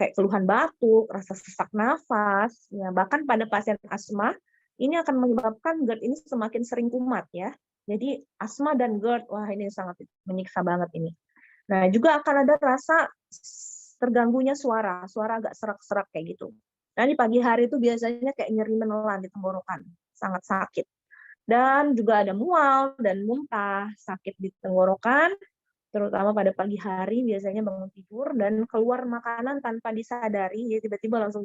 kayak keluhan batuk, rasa sesak nafas, ya, bahkan pada pasien asma ini akan menyebabkan GERD ini semakin sering kumat ya. Jadi asma dan GERD, wah ini sangat menyiksa banget ini. Nah, juga akan ada rasa terganggunya suara agak serak-serak kayak gitu. Nah, di pagi hari itu biasanya kayak nyeri menelan di tenggorokan, sangat sakit. Dan juga ada mual dan muntah, sakit di tenggorokan, terutama pada pagi hari biasanya bangun tidur dan keluar makanan tanpa disadari, ya tiba-tiba langsung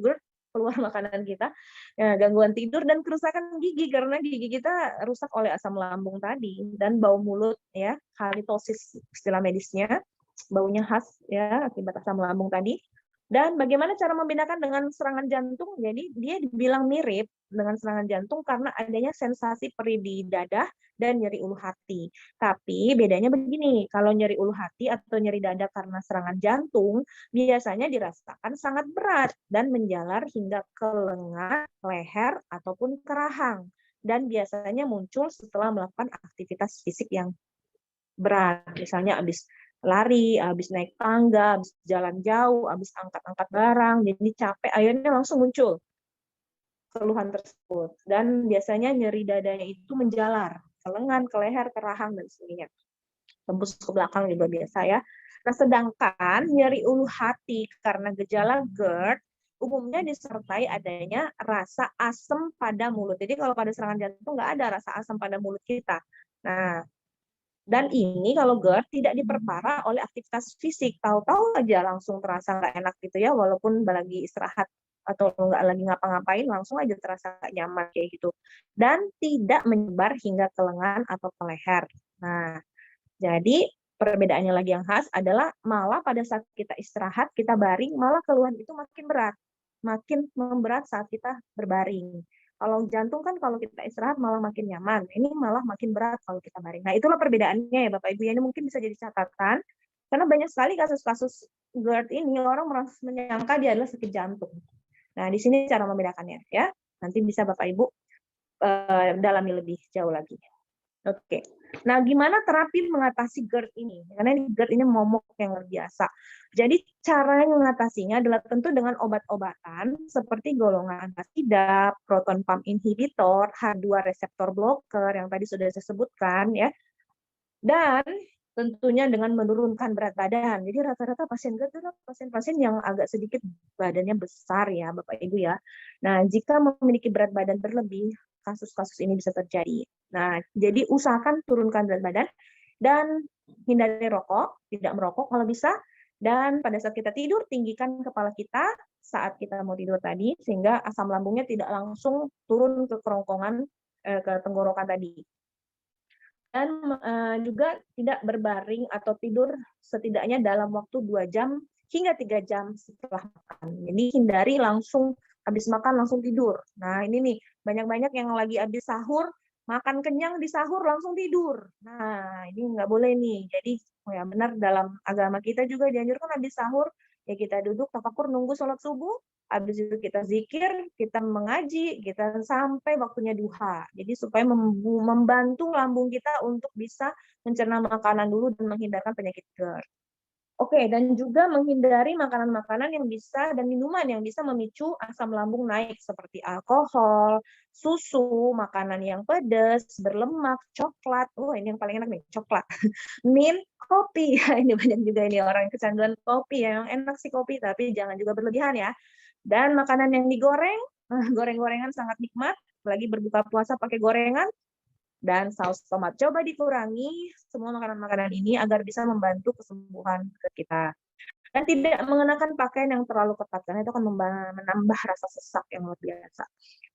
keluar makanan kita, ya, gangguan tidur dan kerusakan gigi karena gigi kita rusak oleh asam lambung tadi dan bau mulut ya, halitosis istilah medisnya, baunya khas ya akibat asam lambung tadi. Dan bagaimana cara membedakan dengan serangan jantung? Jadi dia dibilang mirip dengan serangan jantung karena adanya sensasi perih di dada dan nyeri ulu hati. Tapi bedanya begini, kalau nyeri ulu hati atau nyeri dada karena serangan jantung, biasanya dirasakan sangat berat dan menjalar hingga ke lengan, leher, ataupun ke rahang. Dan biasanya muncul setelah melakukan aktivitas fisik yang berat, misalnya habis lari, habis naik tangga, habis jalan jauh, habis angkat-angkat barang, jadi capek, akhirnya langsung muncul keluhan tersebut. Dan biasanya nyeri dadanya itu menjalar ke lengan, ke leher, ke rahang, dan sebagainya. Tembus ke belakang juga biasa ya. Nah, sedangkan nyeri ulu hati karena gejala GERD umumnya disertai adanya rasa asam pada mulut. Jadi kalau pada serangan jantung nggak ada rasa asam pada mulut kita. Nah, dan ini kalau GERD tidak diperparah oleh aktivitas fisik, tahu-tahu aja langsung terasa nggak enak gitu ya, walaupun lagi istirahat atau nggak lagi ngapa-ngapain, langsung aja terasa nggak nyaman kayak gitu. Dan tidak menyebar hingga ke lengan atau ke leher. Nah, jadi perbedaannya lagi yang khas adalah malah pada saat kita istirahat, kita baring, malah keluhan itu makin berat. Makin memberat saat kita berbaring. Kalau jantung kan kalau kita istirahat malah makin nyaman. Ini malah makin berat kalau kita baring. Nah, itulah perbedaannya ya Bapak Ibu. Ini mungkin bisa jadi catatan. Karena banyak sekali kasus-kasus GERD ini orang merasa menyangka dia adalah sakit jantung. Nah, di sini cara membedakannya ya. Nanti bisa Bapak Ibu dalami lebih jauh lagi. Oke. Nah, gimana terapi mengatasi GERD ini? Karena ini GERD ini momok yang luar biasa. Jadi cara mengatasinya adalah tentu dengan obat-obatan seperti golongan antasida, proton pump inhibitor, H2 reseptor blocker yang tadi sudah saya sebutkan ya. Dan tentunya dengan menurunkan berat badan. Jadi rata-rata pasien GERD adalah pasien-pasien yang agak sedikit badannya besar ya, Bapak Ibu ya. Nah, jika memiliki berat badan berlebih, kasus-kasus ini bisa terjadi. Nah, jadi usahakan turunkan berat badan dan hindari rokok, tidak merokok kalau bisa. Dan pada saat kita tidur, tinggikan kepala kita saat kita mau tidur tadi, sehingga asam lambungnya tidak langsung turun ke kerongkongan, ke tenggorokan tadi. Dan juga tidak berbaring atau tidur setidaknya dalam waktu 2 jam hingga 3 jam setelah makan. Jadi hindari langsung habis makan langsung tidur. Nah, ini nih banyak-banyak yang lagi habis sahur, makan kenyang di sahur langsung tidur. Nah, ini nggak boleh nih. Jadi ya benar dalam agama kita juga dianjurkan habis sahur ya kita duduk tafakur nunggu sholat subuh, habis itu kita zikir, kita mengaji, kita sampai waktunya duha. Jadi supaya membantu lambung kita untuk bisa mencerna makanan dulu dan menghindarkan penyakit GERD. Oke, dan juga menghindari makanan-makanan yang bisa dan minuman yang bisa memicu asam lambung naik seperti alkohol, susu, makanan yang pedas, berlemak, coklat. Oh, ini yang paling enak nih, coklat. Mint, kopi. Ini banyak juga ini orang yang kecanduan kopi ya. Yang enak sih kopi, tapi jangan juga berlebihan ya. Dan makanan yang digoreng, goreng-gorengan sangat nikmat, apalagi berbuka puasa pakai gorengan, dan saus tomat. Coba dikurangi semua makanan-makanan ini agar bisa membantu kesembuhan kita. Dan tidak mengenakan pakaian yang terlalu ketat, karena itu akan menambah rasa sesak yang luar biasa.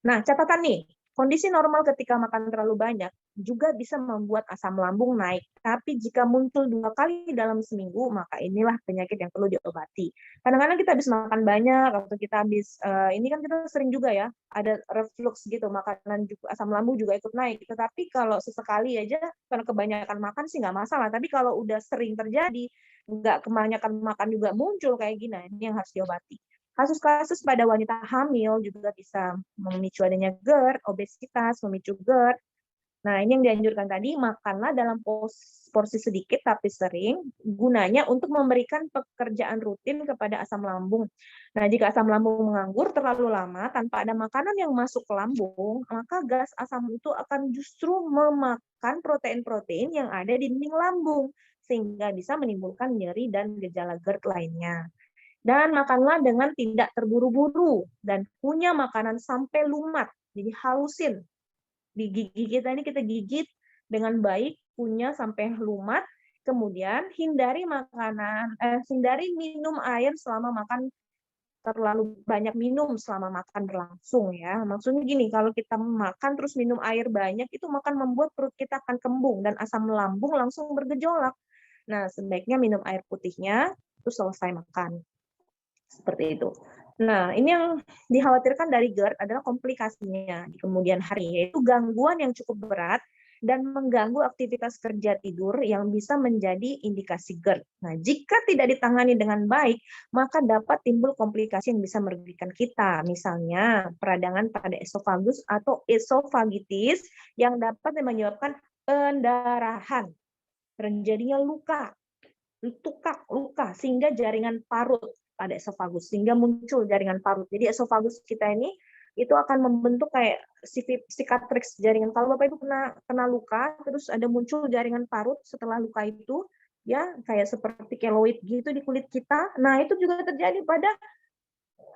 Nah, catatan nih, kondisi normal ketika makan terlalu banyak juga bisa membuat asam lambung naik. Tapi jika muncul 2 kali dalam seminggu, maka inilah penyakit yang perlu diobati. Kadang-kadang kita habis makan banyak, atau kita habis, ini kan kita sering juga ya, ada reflux gitu, makanan juga, asam lambung juga ikut naik. Tetapi kalau sesekali aja, karena kebanyakan makan sih nggak masalah. Tapi kalau udah sering terjadi, nggak kebanyakan makan juga muncul kayak gini, ini yang harus diobati. Kasus-kasus pada wanita hamil juga bisa memicu adanya GERD, obesitas, memicu GERD. Nah, ini yang dianjurkan tadi, makanlah dalam porsi sedikit tapi sering, gunanya untuk memberikan pekerjaan rutin kepada asam lambung. Nah, jika asam lambung menganggur terlalu lama tanpa ada makanan yang masuk ke lambung, maka gas asam itu akan justru memakan protein-protein yang ada di dinding lambung, sehingga bisa menimbulkan nyeri dan gejala GERD lainnya. Dan makanlah dengan tidak terburu-buru, dan punya makanan sampai lumat, jadi halusin di gigi kita ini, kita gigit dengan baik, punya sampai lumat. Kemudian hindari minum air selama makan, terlalu banyak minum selama makan berlangsung ya. Maksudnya gini, kalau kita makan terus minum air banyak, itu akan membuat perut kita akan kembung dan asam lambung langsung bergejolak. Nah, sebaiknya minum air putihnya terus selesai makan. Seperti itu. Nah, ini yang dikhawatirkan dari GERD adalah komplikasinya di kemudian hari, yaitu gangguan yang cukup berat dan mengganggu aktivitas kerja tidur yang bisa menjadi indikasi GERD. Nah, jika tidak ditangani dengan baik, maka dapat timbul komplikasi yang bisa merugikan kita. Misalnya, peradangan pada esofagus atau esofagitis yang dapat menyebabkan pendarahan, terjadinya luka, luka sehingga jaringan parut pada esofagus, sehingga muncul jaringan parut. Jadi esofagus kita ini itu akan membentuk kayak cicatrix jaringan. Kalau Bapak Ibu kena luka, terus ada muncul jaringan parut setelah luka itu, ya kayak seperti keloid gitu di kulit kita. Nah, itu juga terjadi pada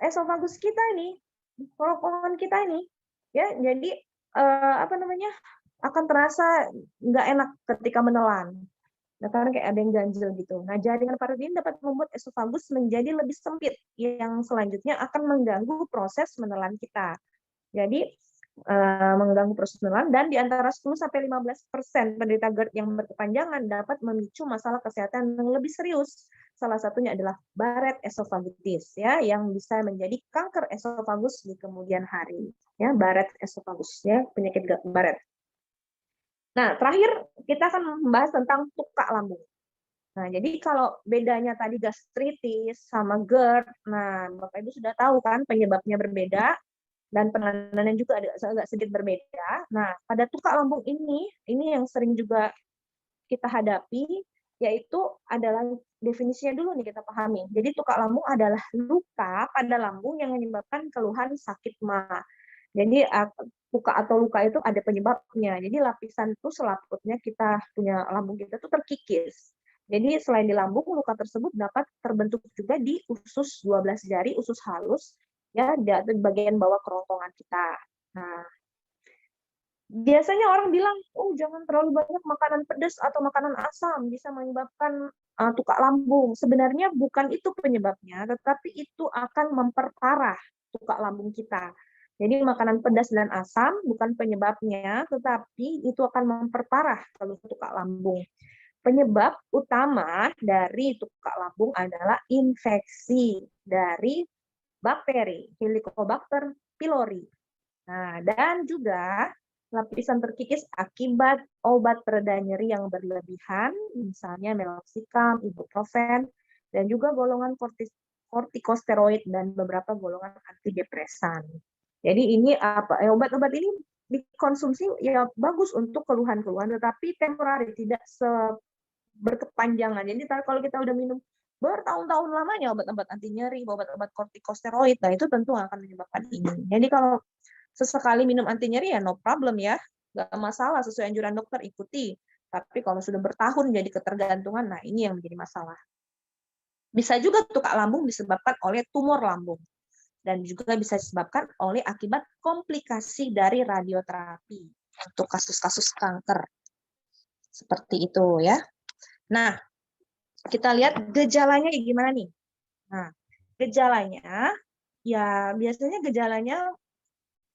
esofagus kita ini, kerongkongan kita ini. Ya, jadi apa namanya? Akan terasa nggak enak ketika menelan. Nah, karena kayak ada yang ganjil gitu. Nah, jaringan parut ini dapat membuat esofagus menjadi lebih sempit, yang selanjutnya akan mengganggu proses menelan kita. Jadi, mengganggu proses menelan, dan di antara 10-15% penderita GERD yang berkepanjangan dapat memicu masalah kesehatan yang lebih serius. Salah satunya adalah Barrett esophagitis, ya, yang bisa menjadi kanker esofagus di kemudian hari. Ya, Barrett esophagus, ya, penyakit Barrett. Nah, terakhir kita akan membahas tentang tukak lambung. Nah, jadi kalau bedanya tadi gastritis sama GERD, nah Bapak Ibu sudah tahu kan penyebabnya berbeda dan penanganannya juga agak sedikit berbeda. Nah, pada tukak lambung ini yang sering juga kita hadapi, yaitu adalah definisinya dulu nih kita pahami. Jadi tukak lambung adalah luka pada lambung yang menyebabkan keluhan sakit ma. Jadi luka atau luka itu ada penyebabnya. Jadi lapisan itu selaputnya kita punya lambung kita itu terkikis. Jadi selain di lambung, luka tersebut dapat terbentuk juga di usus 12 jari, usus halus, ya, di bagian bawah kerongkongan kita. Nah, biasanya orang bilang, oh jangan terlalu banyak makanan pedas atau makanan asam, bisa menyebabkan tukak lambung. Sebenarnya bukan itu penyebabnya, tetapi itu akan memperparah tukak lambung kita. Jadi makanan pedas dan asam bukan penyebabnya, tetapi itu akan memperparah kalau tukak lambung. Penyebab utama dari tukak lambung adalah infeksi dari bakteri Helicobacter pylori. Nah, dan juga lapisan terkikis akibat obat pereda nyeri yang berlebihan, misalnya meloxicam, ibuprofen, dan juga golongan kortikosteroid dan beberapa golongan antidepresan. Jadi ini obat-obat ini dikonsumsi ya bagus untuk keluhan-keluhan, tetapi temporari, tidak berkepanjangan. Jadi kalau kita udah minum bertahun-tahun lamanya obat-obat anti nyeri, obat-obat kortikosteroid, nah itu tentu akan menyebabkan ini. Jadi kalau sesekali minum anti nyeri ya no problem ya, nggak masalah, sesuai anjuran dokter ikuti. Tapi kalau sudah bertahun jadi ketergantungan, nah ini yang menjadi masalah. Bisa juga tukak lambung disebabkan oleh tumor lambung dan juga bisa disebabkan oleh akibat komplikasi dari radioterapi untuk kasus-kasus kanker. Seperti itu ya. Nah, kita lihat gejalanya gimana nih. Nah, gejalanya ya biasanya gejalanya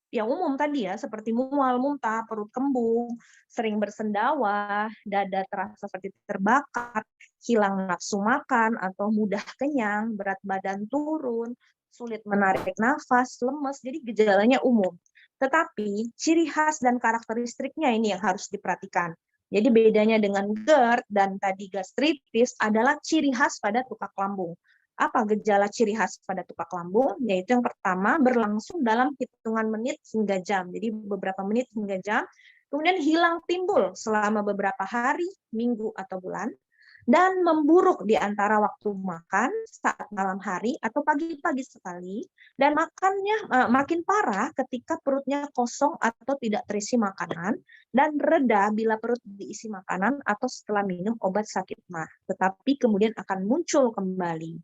yang umum tadi ya, seperti mual, muntah, perut kembung, sering bersendawa, dada terasa seperti terbakar, hilang nafsu makan atau mudah kenyang, berat badan turun, sulit menarik nafas, lemes, jadi gejalanya umum. Tetapi ciri khas dan karakteristiknya ini yang harus diperhatikan. Jadi bedanya dengan GERD dan tadi gastritis adalah ciri khas pada tukak lambung. Apa gejala ciri khas pada tukak lambung? Yaitu yang pertama berlangsung dalam hitungan menit hingga jam. Jadi beberapa menit hingga jam. Kemudian hilang timbul selama beberapa hari, minggu, atau bulan. Dan memburuk di antara waktu makan saat malam hari atau pagi-pagi sekali. Dan makannya makin parah ketika perutnya kosong atau tidak terisi makanan. Dan reda bila perut diisi makanan atau setelah minum obat sakit mah. Tetapi kemudian akan muncul kembali.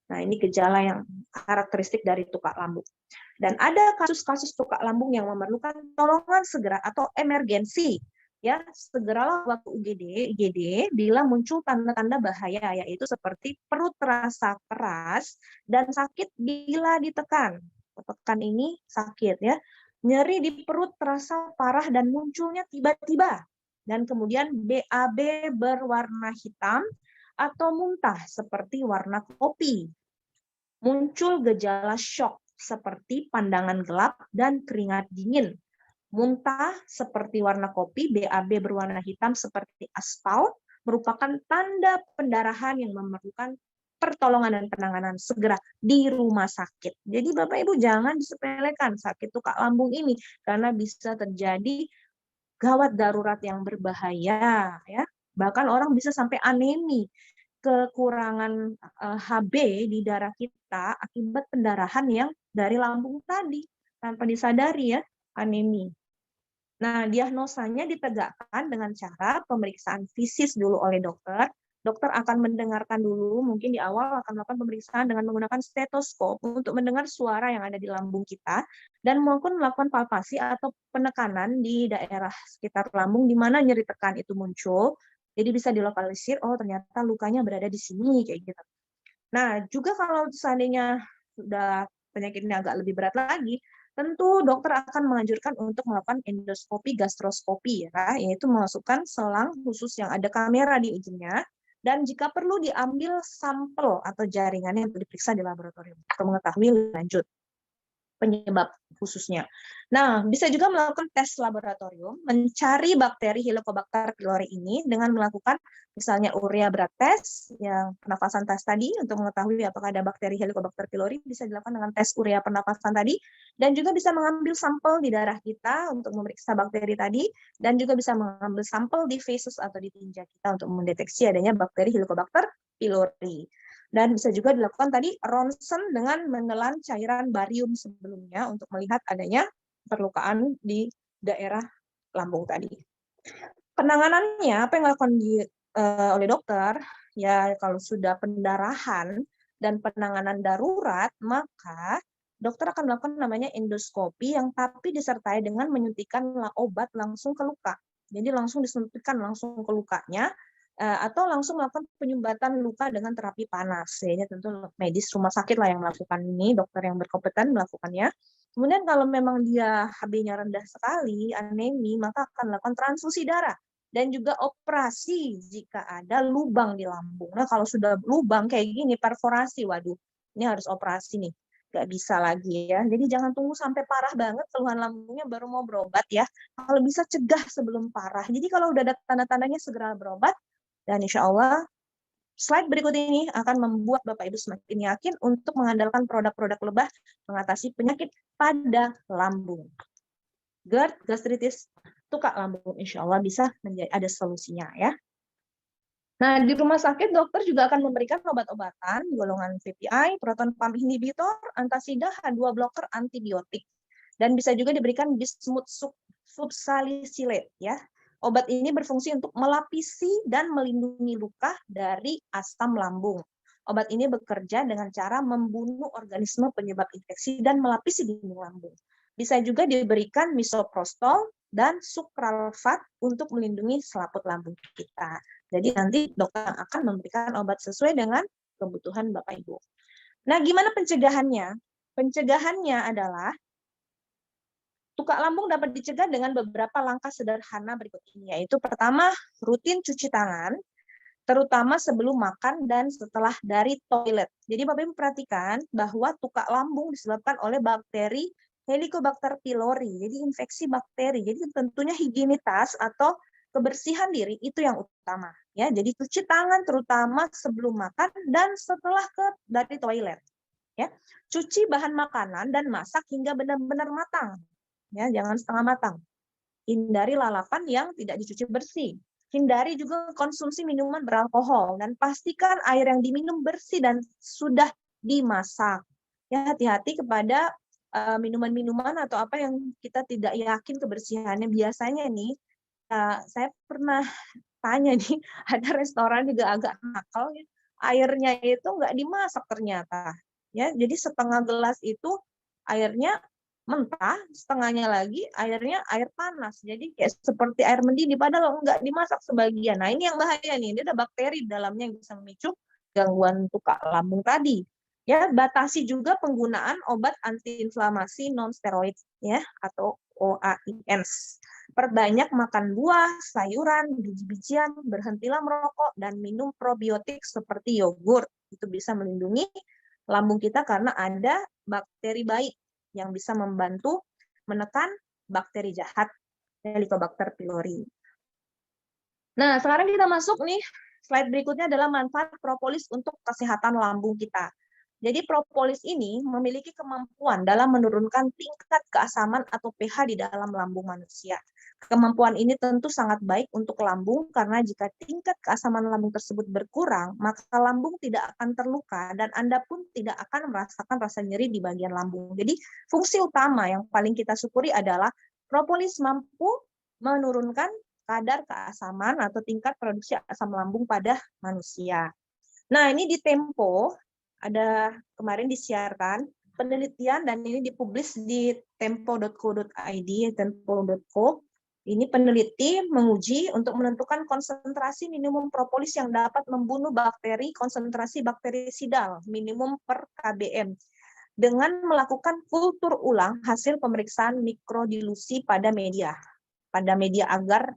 Nah, ini gejala yang karakteristik dari tukak lambung. Dan ada kasus-kasus tukak lambung yang memerlukan tolongan segera atau emergensi. Ya, segeralah waktu IGD bila muncul tanda-tanda bahaya, yaitu seperti perut terasa keras dan sakit bila ditekan. Tekan ini sakit ya. Nyeri di perut terasa parah dan munculnya tiba-tiba. Dan kemudian BAB berwarna hitam atau muntah seperti warna kopi. Muncul gejala syok seperti pandangan gelap dan keringat dingin. Muntah seperti warna kopi, BAB berwarna hitam seperti aspal, merupakan tanda pendarahan yang memerlukan pertolongan dan penanganan segera di rumah sakit. Jadi Bapak Ibu jangan disepelekan sakit tukak lambung ini karena bisa terjadi gawat darurat yang berbahaya ya. Bahkan orang bisa sampai anemi, kekurangan Hb di darah kita akibat pendarahan yang dari lambung tadi tanpa disadari ya, anemi. Nah, diagnosanya ditegakkan dengan cara pemeriksaan fisis dulu oleh dokter. Dokter akan mendengarkan dulu, mungkin di awal akan melakukan pemeriksaan dengan menggunakan stetoskop untuk mendengar suara yang ada di lambung kita dan melakukan palpasi atau penekanan di daerah sekitar lambung di mana nyeri tekan itu muncul. Jadi bisa dilokalisir, oh ternyata lukanya berada di sini kayak gitu. Nah, juga kalau seandainya sudah penyakitnya agak lebih berat lagi, tentu dokter akan menganjurkan untuk melakukan endoskopi gastroskopi ya, yaitu memasukkan selang khusus yang ada kamera di ujungnya dan jika perlu diambil sampel atau jaringannya untuk diperiksa di laboratorium untuk mengetahui lanjut penyebab khususnya. Nah, bisa juga melakukan tes laboratorium, mencari bakteri Helicobacter pylori ini dengan melakukan misalnya urea blood test, yang pernafasan tes tadi, untuk mengetahui apakah ada bakteri Helicobacter pylori, bisa dilakukan dengan tes urea pernafasan tadi, dan juga bisa mengambil sampel di darah kita untuk memeriksa bakteri tadi, dan juga bisa mengambil sampel di feses atau di tinja kita untuk mendeteksi adanya bakteri Helicobacter pylori. Dan bisa juga dilakukan tadi ronsen dengan menelan cairan barium sebelumnya untuk melihat adanya perlukaan di daerah lambung tadi. Penanganannya, apa yang dilakukan oleh dokter, ya kalau sudah pendarahan dan penanganan darurat, maka dokter akan melakukan namanya endoskopi yang tapi disertai dengan menyuntikkan obat langsung ke luka. Jadi langsung disuntikan langsung ke lukanya, atau langsung melakukan penyumbatan luka dengan terapi panas. Ini tentu medis rumah sakit lah yang melakukan ini, dokter yang berkompeten melakukannya. Kemudian kalau memang dia Hb-nya rendah sekali, anemi, maka akan melakukan transfusi darah dan juga operasi jika ada lubang di lambung. Nah, kalau sudah lubang kayak gini, perforasi, waduh, ini harus operasi nih. Nggak bisa lagi ya. Jadi jangan tunggu sampai parah banget keluhan lambungnya baru mau berobat ya. Kalau bisa cegah sebelum parah. Jadi kalau udah ada tanda-tandanya segera berobat, dan insya Allah, slide berikut ini akan membuat Bapak Ibu semakin yakin untuk mengandalkan produk-produk lebah mengatasi penyakit pada lambung. GERD, gastritis, tukak lambung, insya Allah bisa menjadi ada solusinya ya. Nah, di rumah sakit dokter juga akan memberikan obat-obatan golongan PPI, proton pump inhibitor, antasida, H2 blocker, antibiotik. Dan bisa juga diberikan bismut subsalicylate ya. Obat ini berfungsi untuk melapisi dan melindungi luka dari asam lambung. Obat ini bekerja dengan cara membunuh organisme penyebab infeksi dan melapisi dinding lambung. Bisa juga diberikan misoprostol dan sukralfat untuk melindungi selaput lambung kita. Jadi nanti dokter akan memberikan obat sesuai dengan kebutuhan Bapak Ibu. Nah, gimana pencegahannya? Pencegahannya adalah tukak lambung dapat dicegah dengan beberapa langkah sederhana berikut ini, yaitu pertama, rutin cuci tangan, terutama sebelum makan dan setelah dari toilet. Jadi Bapak Ibu perhatikan bahwa tukak lambung disebabkan oleh bakteri Helicobacter pylori, jadi infeksi bakteri. Jadi tentunya higienitas atau kebersihan diri itu yang utama. Ya, jadi cuci tangan terutama sebelum makan dan setelah dari toilet. Ya, cuci bahan makanan dan masak hingga benar-benar matang. Ya, jangan setengah matang. Hindari lalapan yang tidak dicuci bersih. Hindari juga konsumsi minuman beralkohol dan pastikan air yang diminum bersih dan sudah dimasak. Ya, hati-hati kepada minuman-minuman atau apa yang kita tidak yakin kebersihannya. Biasanya nih, saya pernah tanya nih, ada restoran juga agak nakal, ya, airnya itu nggak dimasak ternyata. Ya, jadi setengah gelas itu airnya mentah, setengahnya lagi airnya air panas. Jadi kayak seperti air mendidih, padahal nggak dimasak sebagian. Nah, ini yang bahaya nih, dia ada bakteri di dalamnya yang bisa memicu gangguan tukak lambung tadi. Ya, batasi juga penggunaan obat antiinflamasi non-steroid ya atau OAINs. Perbanyak makan buah, sayuran, biji-bijian, berhentilah merokok dan minum probiotik seperti yogurt. Itu bisa melindungi lambung kita karena ada bakteri baik yang bisa membantu menekan bakteri jahat Helicobacter pylori. Nah, sekarang kita masuk nih, slide berikutnya adalah manfaat propolis untuk kesehatan lambung kita. Jadi propolis ini memiliki kemampuan dalam menurunkan tingkat keasaman atau pH di dalam lambung manusia. Kemampuan ini tentu sangat baik untuk lambung karena jika tingkat keasaman lambung tersebut berkurang, maka lambung tidak akan terluka dan Anda pun tidak akan merasakan rasa nyeri di bagian lambung. Jadi fungsi utama yang paling kita syukuri adalah propolis mampu menurunkan kadar keasaman atau tingkat produksi asam lambung pada manusia. Nah, ini di Tempo ada kemarin disiarkan penelitian dan ini dipublis di tempo.co.id, tempo.co. Ini peneliti menguji untuk menentukan konsentrasi minimum propolis yang dapat membunuh bakteri konsentrasi bakterisidal minimum per kbm dengan melakukan kultur ulang hasil pemeriksaan mikrodilusi pada media agar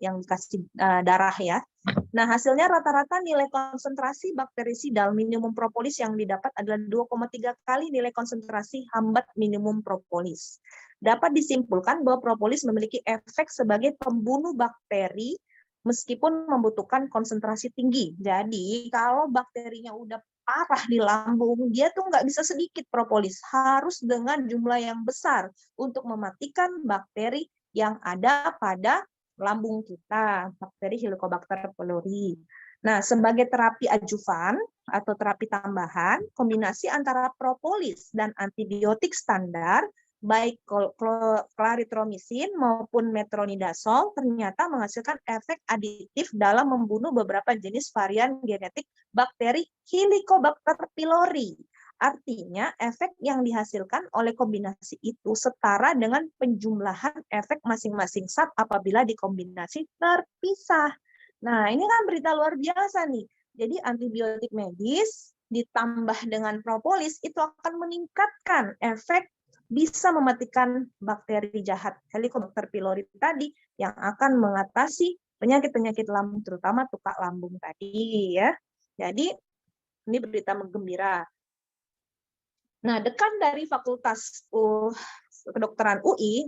yang dikasih darah ya. Nah, hasilnya rata-rata nilai konsentrasi bakterisidal minimum propolis yang didapat adalah 2,3 kali nilai konsentrasi hambat minimum propolis. Dapat disimpulkan bahwa propolis memiliki efek sebagai pembunuh bakteri meskipun membutuhkan konsentrasi tinggi. Jadi, kalau bakterinya udah parah di lambung, dia tuh nggak bisa sedikit propolis, harus dengan jumlah yang besar untuk mematikan bakteri yang ada pada lambung kita, bakteri Helicobacter pylori. Nah, sebagai terapi adjuvan atau terapi tambahan, kombinasi antara propolis dan antibiotik standar, baik clarithromycin maupun metronidazole, ternyata menghasilkan efek aditif dalam membunuh beberapa jenis varian genetik bakteri Helicobacter pylori. Artinya, efek yang dihasilkan oleh kombinasi itu setara dengan penjumlahan efek masing-masing zat apabila dikombinasi terpisah. Nah, ini kan berita luar biasa nih. Jadi, antibiotik medis ditambah dengan propolis itu akan meningkatkan efek bisa mematikan bakteri jahat Helicobacter pylori tadi yang akan mengatasi penyakit-penyakit lambung, terutama tukak lambung tadi ya. Jadi, ini berita menggembira. Nah, dekan dari Fakultas Kedokteran UI,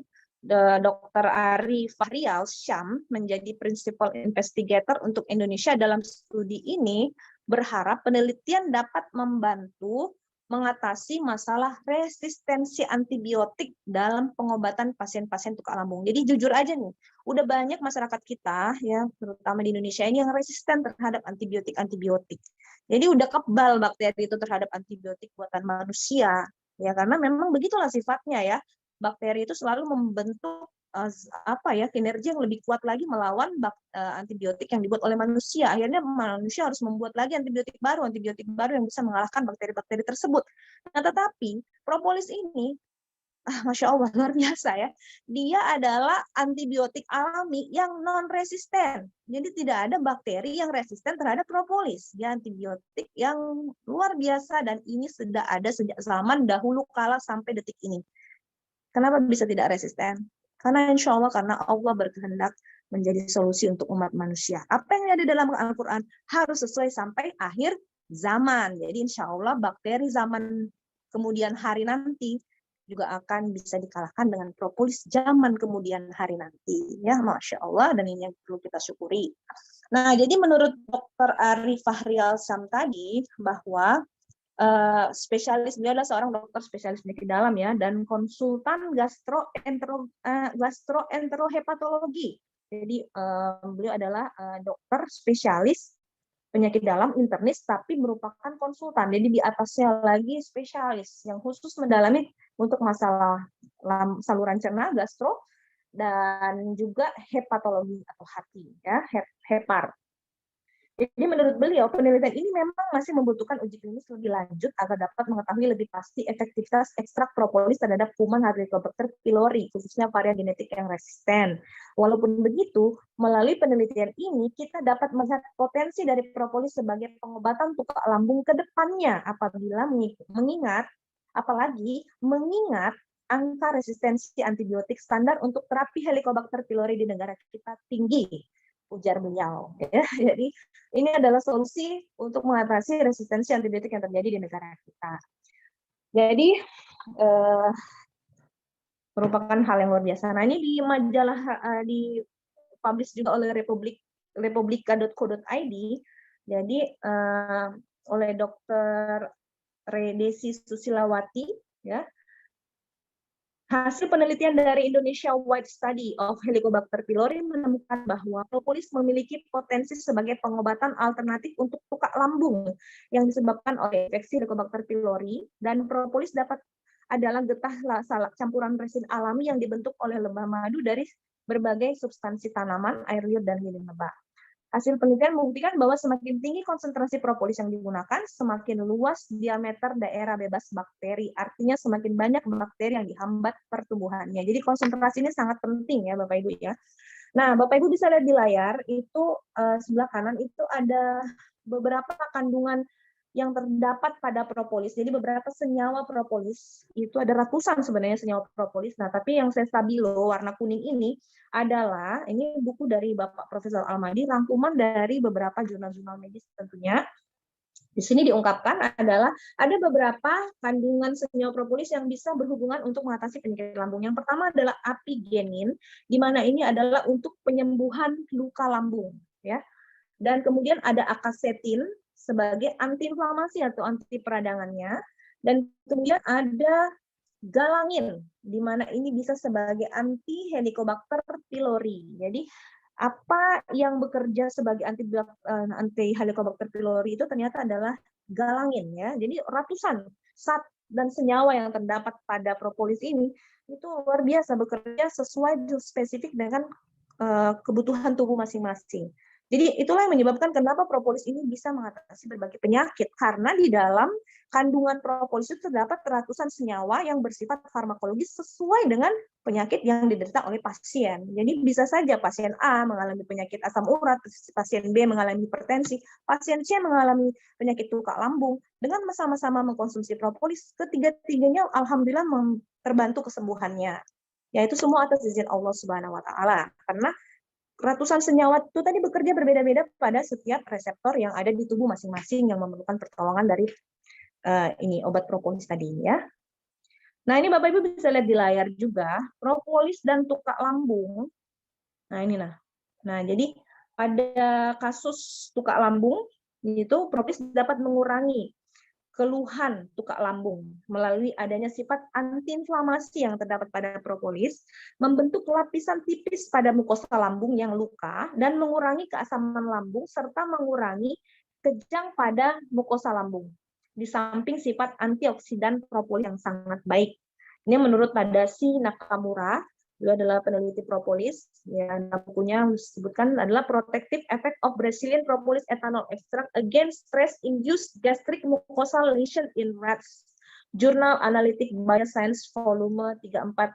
Dr. Ari Fahrial Syam menjadi Principal Investigator untuk Indonesia dalam studi ini berharap penelitian dapat membantu mengatasi masalah resistensi antibiotik dalam pengobatan pasien-pasien tukak lambung. Jadi jujur aja nih, udah banyak masyarakat kita ya, terutama di Indonesia ini yang resisten terhadap antibiotik. Jadi udah kebal bakteri itu terhadap antibiotik buatan manusia. Ya karena memang begitulah sifatnya ya. Bakteri itu selalu membentuk kinerja yang lebih kuat lagi melawan antibiotik yang dibuat oleh manusia. Akhirnya manusia harus membuat lagi antibiotik baru yang bisa mengalahkan bakteri-bakteri tersebut. Nah, tetapi propolis ini, Masya Allah, luar biasa ya. Dia adalah antibiotik alami yang non-resisten. Jadi tidak ada bakteri yang resisten terhadap propolis. Dia antibiotik yang luar biasa dan ini sudah ada sejak zaman dahulu kala sampai detik ini. Kenapa bisa tidak resisten? Karena insya Allah karena Allah berkehendak menjadi solusi untuk umat manusia. Apa yang ada dalam Al-Quran harus sesuai sampai akhir zaman. Jadi insya Allah bakteri zaman kemudian hari nanti juga akan bisa dikalahkan dengan propolis zaman kemudian hari nanti. Ya, Masya Allah, dan ini yang perlu kita syukuri. Nah, jadi menurut Dr. Ari Fahrial Sam tadi, bahwa spesialis, beliau adalah seorang dokter spesialis penyakit dalam ya, dan konsultan gastroenterohepatologi. Jadi beliau adalah dokter spesialis penyakit dalam internis, tapi merupakan konsultan. Jadi di atasnya lagi spesialis yang khusus mendalami untuk masalah saluran cerna, gastro, dan juga hepatologi atau hati, ya, hepar. Jadi menurut beliau, penelitian ini memang masih membutuhkan uji klinis lebih lanjut agar dapat mengetahui lebih pasti efektivitas ekstrak propolis terhadap kuman Helicobacter pylori, khususnya varian genetik yang resisten. Walaupun begitu, melalui penelitian ini kita dapat melihat potensi dari propolis sebagai pengobatan tukak lambung ke depannya apabila mengingat angka resistensi antibiotik standar untuk terapi Helicobacter pylori di negara kita tinggi, ujar beliau. Ya, jadi ini adalah solusi untuk mengatasi resistensi antibiotik yang terjadi di negara kita. Jadi merupakan hal yang luar biasa. Nah, ini di majalah dipublish juga oleh republika.co.id. Jadi oleh Dr. Redesi Susilawati, ya. Hasil penelitian dari Indonesia Wide Study of Helicobacter pylori menemukan bahwa propolis memiliki potensi sebagai pengobatan alternatif untuk tukak lambung yang disebabkan oleh infeksi Helicobacter pylori, dan propolis adalah getah campuran resin alami yang dibentuk oleh lebah madu dari berbagai substansi tanaman, air liur, dan lilin lebah. Hasil penelitian membuktikan bahwa semakin tinggi konsentrasi propolis yang digunakan, semakin luas diameter daerah bebas bakteri. Artinya semakin banyak bakteri yang dihambat pertumbuhannya. Jadi konsentrasi ini sangat penting ya Bapak Ibu ya. Nah, Bapak Ibu bisa lihat di layar, itu sebelah kanan itu ada beberapa kandungan yang terdapat pada propolis. Jadi beberapa senyawa propolis, itu ada ratusan sebenarnya senyawa propolis. Nah, tapi yang saya stabilo warna kuning ini adalah, ini buku dari Bapak Profesor Almadi, rangkuman dari beberapa jurnal-jurnal medis tentunya. Di sini diungkapkan adalah ada beberapa kandungan senyawa propolis yang bisa berhubungan untuk mengatasi penyakit lambung. Yang pertama adalah apigenin, di mana ini adalah untuk penyembuhan luka lambung, ya. Dan kemudian ada akasetin sebagai antiinflamasi atau anti peradangannya, dan kemudian ada galangin, di mana ini bisa sebagai anti Helicobacter pylori. Jadi apa yang bekerja sebagai anti Helicobacter pylori itu ternyata adalah galangin, ya. Jadi ratusan zat dan senyawa yang terdapat pada propolis ini itu luar biasa bekerja sesuai spesifik dengan kebutuhan tubuh masing-masing. Jadi itulah yang menyebabkan kenapa propolis ini bisa mengatasi berbagai penyakit, karena di dalam kandungan propolis itu terdapat ratusan senyawa yang bersifat farmakologis sesuai dengan penyakit yang diderita oleh pasien. Jadi bisa saja pasien A mengalami penyakit asam urat, pasien B mengalami hipertensi, pasien C mengalami penyakit tukak lambung. Dengan sama-sama mengkonsumsi propolis, ketiga-tiganya alhamdulillah terbantu kesembuhannya. Yaitu semua atas izin Allah Subhanahu wa taala. Karena ratusan senyawa itu tadi bekerja berbeda-beda pada setiap reseptor yang ada di tubuh masing-masing yang memerlukan pertolongan dari ini obat propolis tadi ya. Nah, ini Bapak Ibu bisa lihat di layar juga propolis dan tukak lambung. Nah, ini Nah, jadi pada kasus tukak lambung itu propolis dapat mengurangi keluhan tukak lambung melalui adanya sifat antiinflamasi yang terdapat pada propolis, membentuk lapisan tipis pada mukosa lambung yang luka dan mengurangi keasaman lambung serta mengurangi kejang pada mukosa lambung. Di samping sifat antioksidan propolis yang sangat baik. Ini menurut Tadashi Nakamura, beliau adalah peneliti propolis, yang bukunya disebutkan adalah Protective Effect of Brazilian Propolis Ethanol Extract Against Stress-Induced Gastric Mucosal Lesion in Rats, Jurnal Analytic Bioscience volume 34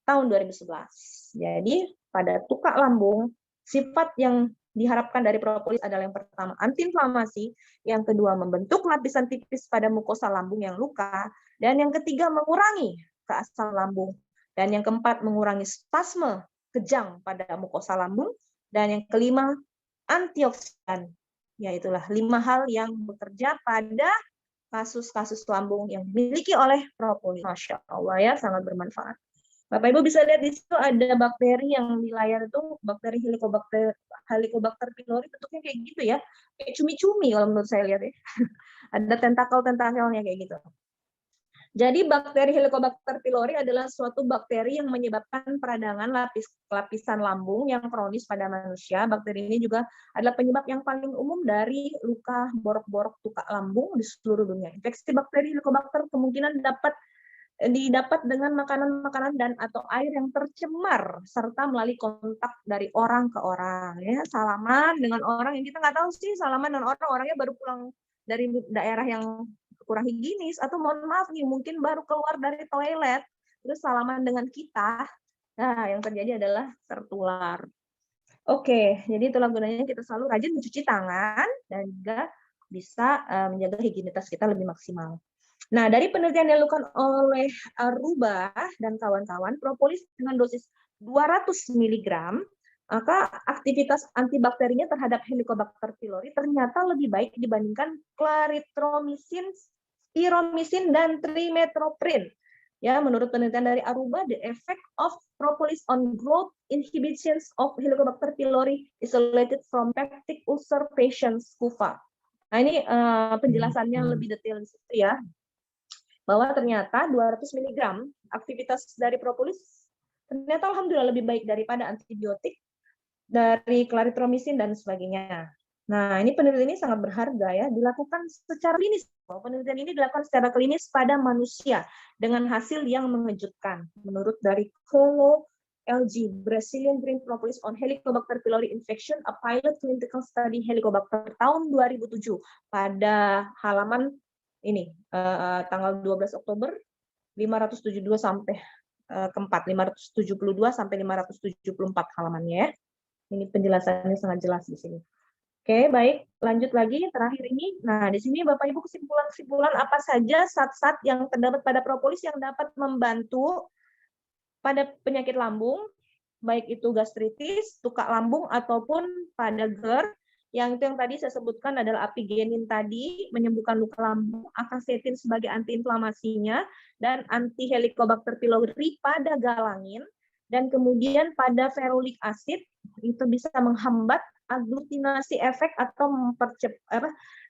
tahun 2011. Jadi pada tukak lambung, sifat yang diharapkan dari propolis adalah yang pertama antiinflamasi, yang kedua membentuk lapisan tipis pada mukosa lambung yang luka, dan yang ketiga mengurangi keasaman lambung. Dan yang keempat, mengurangi spasme kejang pada mukosa lambung. Dan yang kelima, antioksidan. Ya, itulah 5 hal yang bekerja pada kasus-kasus lambung yang dimiliki oleh propolis. Masya Allah ya, sangat bermanfaat. Bapak Ibu bisa lihat di situ ada bakteri yang di layar itu, bakteri Helicobacter pylori, bentuknya kayak gitu ya. Kayak cumi-cumi kalau menurut saya lihat ya. Ada tentakel-tentakelnya kayak gitu. Jadi bakteri Helicobacter pylori adalah suatu bakteri yang menyebabkan peradangan lapisan lambung yang kronis pada manusia. Bakteri ini juga adalah penyebab yang paling umum dari luka borok-borok tukak lambung di seluruh dunia. Infeksi bakteri Helicobacter kemungkinan didapat dengan makanan-makanan dan atau air yang tercemar serta melalui kontak dari orang ke orang. Ya, salaman dengan orang yang kita nggak tahu sih, salaman dengan orangnya baru pulang dari daerah yang kurang higienis, atau mohon maaf nih mungkin baru keluar dari toilet terus salaman dengan kita, nah yang terjadi adalah tertular. Oke, jadi itulah gunanya kita selalu rajin mencuci tangan dan juga bisa menjaga higienitas kita lebih maksimal. Nah, dari penelitian yang dilakukan oleh Aruba dan kawan-kawan, propolis dengan dosis 200 mg, maka aktivitas antibakterinya terhadap Helicobacter pylori ternyata lebih baik dibandingkan clarithromycin, spiromisin, dan trimethoprim. Ya, menurut penelitian dari Aruba, the effect of propolis on growth inhibitions of Helicobacter pylori isolated from peptic ulcer patients (PUFA). Nah, ini penjelasannya lebih detail di situ ya. Bahwa ternyata 200 mg aktivitas dari propolis ternyata alhamdulillah lebih baik daripada antibiotik, dari clarithromycin dan sebagainya. Nah, ini penelitian ini sangat berharga ya, dilakukan secara klinis. Penelitian ini dilakukan secara klinis pada manusia dengan hasil yang mengejutkan. Menurut dari Colo LG, Brazilian Green Propolis on Helicobacter pylori Infection, a pilot clinical study Helicobacter tahun 2007 pada halaman ini tanggal 12 Oktober 572 sampai keempat 572 sampai 574 halamannya ya. Ini penjelasannya sangat jelas di sini. Oke, baik. Lanjut lagi, terakhir ini. Nah, di sini Bapak Ibu kesimpulan-kesimpulan apa saja zat-zat yang terdapat pada propolis yang dapat membantu pada penyakit lambung, baik itu gastritis, tukak lambung, ataupun pada GERD. Yang itu yang tadi saya sebutkan adalah apigenin tadi, menyembuhkan luka lambung, akasetin sebagai antiinflamasinya, dan anti Helicobacter pylori pada galangin, dan kemudian pada ferulic acid, itu bisa menghambat aglutinasi efek atau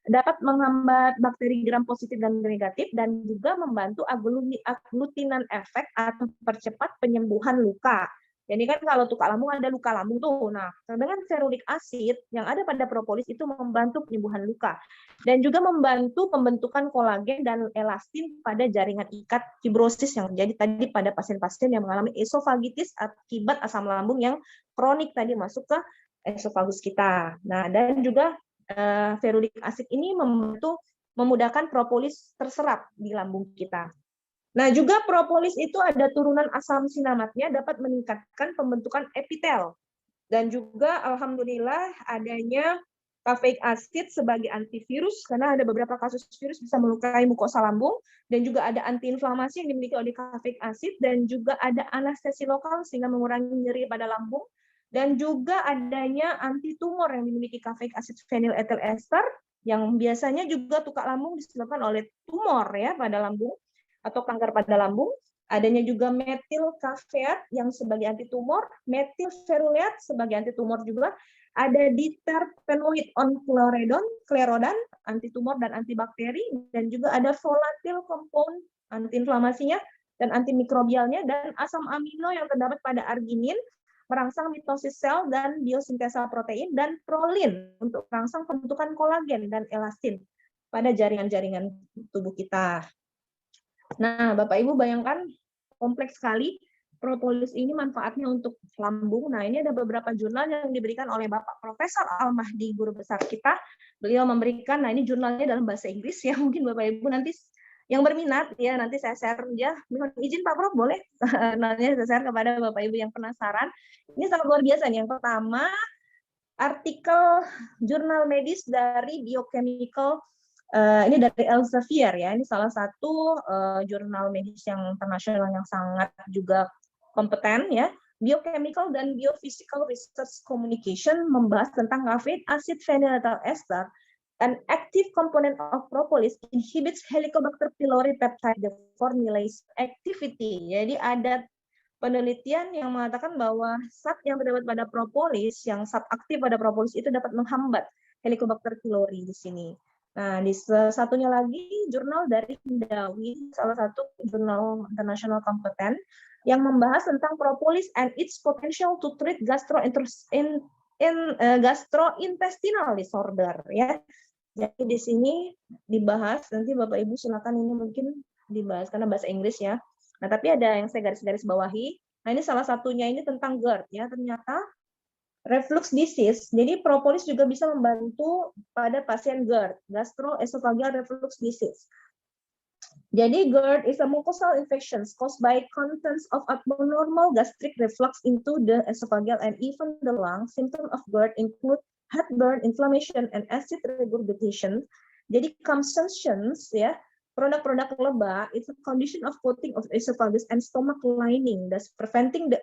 dapat menghambat bakteri gram positif dan negatif, dan juga membantu aglutinan efek atau percepat penyembuhan luka. Jadi kan kalau tukak lambung ada luka lambung tuh. Nah, dengan ferulic acid yang ada pada propolis itu membantu penyembuhan luka dan juga membantu pembentukan kolagen dan elastin pada jaringan ikat fibrosis yang terjadi tadi pada pasien-pasien yang mengalami esofagitis akibat asam lambung yang kronik tadi masuk ke esofagus kita. Nah, dan juga ferulic acid ini membantu memudahkan propolis terserap di lambung kita. Nah, juga propolis itu ada turunan asam sinamatnya dapat meningkatkan pembentukan epitel. Dan juga alhamdulillah adanya kafeik acid sebagai antivirus, karena ada beberapa kasus virus bisa melukai mukosa lambung, dan juga ada antiinflamasi yang dimiliki oleh kafeik acid, dan juga ada anestesi lokal sehingga mengurangi nyeri pada lambung, dan juga adanya antitumor yang dimiliki kafeik acid phenylethyl ester, yang biasanya juga tukak lambung disebabkan oleh tumor ya pada lambung, atau kanker pada lambung, Adanya juga metil kafeat yang sebagai antitumor, metil feruleat sebagai antitumor juga, ada diterpenoid on klerodan, antitumor dan antibakteri, dan juga ada volatil compound antiinflamasinya dan antimikrobialnya, dan asam amino yang terdapat pada arginin merangsang mitosis sel dan biosintesa protein, dan prolin untuk merangsang pembentukan kolagen dan elastin pada jaringan-jaringan tubuh kita. Nah, Bapak Ibu bayangkan kompleks sekali. Propolis ini manfaatnya untuk lambung. Nah, ini ada beberapa jurnal yang diberikan oleh Bapak Profesor Al-Mahdi, guru besar kita. Beliau memberikan, nah ini jurnalnya dalam bahasa Inggris ya, mungkin Bapak Ibu nanti yang berminat ya nanti saya share ya. Izin Pak Prof boleh nanti saya share kepada Bapak Ibu yang penasaran. Ini sangat luar biasa nih. Yang pertama, artikel jurnal medis dari Biochemical, ini dari Elsevier ya, ini salah satu jurnal medis yang internasional yang sangat juga kompeten ya. Biochemical dan Biophysical Research Communication membahas tentang kafein, acid phenylethyl ester, an active component of propolis inhibits Helicobacter pylori peptide deformylase activity. Jadi ada penelitian yang mengatakan bahwa zat yang terdapat pada propolis, yang zat aktif pada propolis itu dapat menghambat Helicobacter pylori di sini. Nah, di satunya lagi jurnal dari Hindawi, salah satu jurnal internasional kompeten yang membahas tentang propolis and its potential to treat gastrointestinal disorder ya. Jadi di sini dibahas, nanti Bapak Ibu silakan ini mungkin dibahas karena bahasa Inggris ya. Nah, tapi ada yang saya garis-garis bawahi. Nah, ini salah satunya ini tentang GERD ya. Ternyata reflux disease. Jadi propolis juga bisa membantu pada pasien GERD, gastroesophageal reflux disease. Jadi GERD is a mucosal infection caused by contents of abnormal gastric reflux into the esophageal and even the lung. Symptoms of GERD include heartburn, inflammation, and acid regurgitation. Jadi consumptions ya, produk-produk leba, it's a condition of coating of esophagus and stomach lining, thus preventing the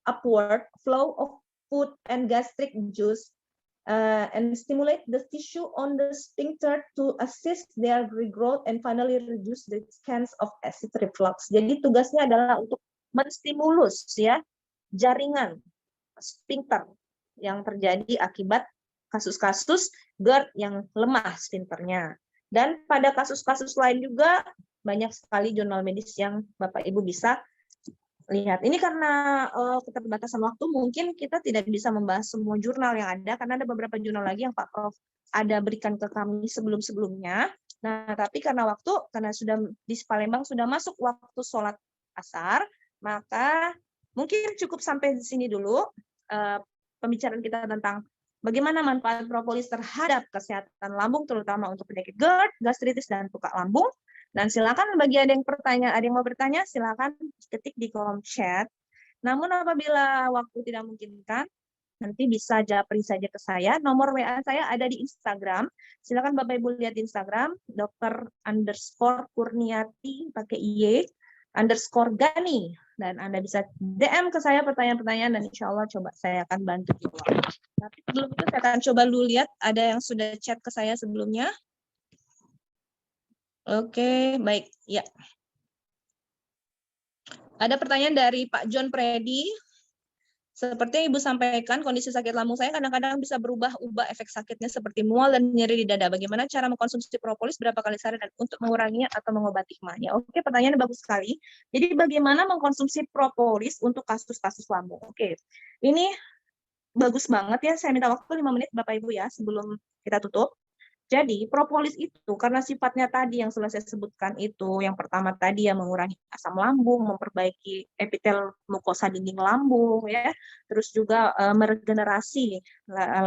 upward flow of food and gastric juice, and stimulate the tissue on the sphincter to assist their regrowth and finally reduce the chance of acid reflux. Jadi tugasnya adalah untuk menstimulus ya jaringan sphincter yang terjadi akibat kasus-kasus GERD yang lemah sphincternya. Dan pada kasus-kasus lain juga banyak sekali jurnal medis yang Bapak Ibu bisa lihat. Ini karena keterbatasan waktu, mungkin kita tidak bisa membahas semua jurnal yang ada, karena ada beberapa jurnal lagi yang Pak Prof ada berikan ke kami sebelum-sebelumnya. Nah, tapi karena waktu, karena sudah di Palembang sudah masuk waktu sholat asar, maka mungkin cukup sampai di sini dulu pembicaraan kita tentang bagaimana manfaat propolis terhadap kesehatan lambung, terutama untuk penyakit GERD, gastritis, dan tukak lambung. Dan silakan bagi ada yang mau bertanya, silakan ketik di kolom chat. Namun apabila waktu tidak memungkinkan, nanti bisa japri saja ke saya. Nomor WA saya ada di Instagram. Silakan Bapak Ibu lihat di Instagram, Dr_Kurniati pakai IY _Gani. Dan Anda bisa DM ke saya pertanyaan-pertanyaan dan insya Allah coba saya akan bantu jawab. Tapi sebelum itu saya akan coba dulu lihat ada yang sudah chat ke saya sebelumnya. Oke, baik. Ya. Ada pertanyaan dari Pak John Predi. Seperti yang Ibu sampaikan, kondisi sakit lambung saya kadang-kadang bisa berubah-ubah efek sakitnya seperti mual dan nyeri di dada. Bagaimana cara mengkonsumsi propolis berapa kali sehari dan untuk menguranginya atau mengobati hikmahnya? Oke, pertanyaannya bagus sekali. Jadi bagaimana mengkonsumsi propolis untuk kasus-kasus lambung? Oke, ini bagus banget ya. Saya minta waktu 5 menit Bapak Ibu ya sebelum kita tutup. Jadi propolis itu karena sifatnya tadi yang sudah saya sebutkan itu, yang pertama tadi ya mengurangi asam lambung, memperbaiki epitel mukosa dinding lambung ya, terus juga meregenerasi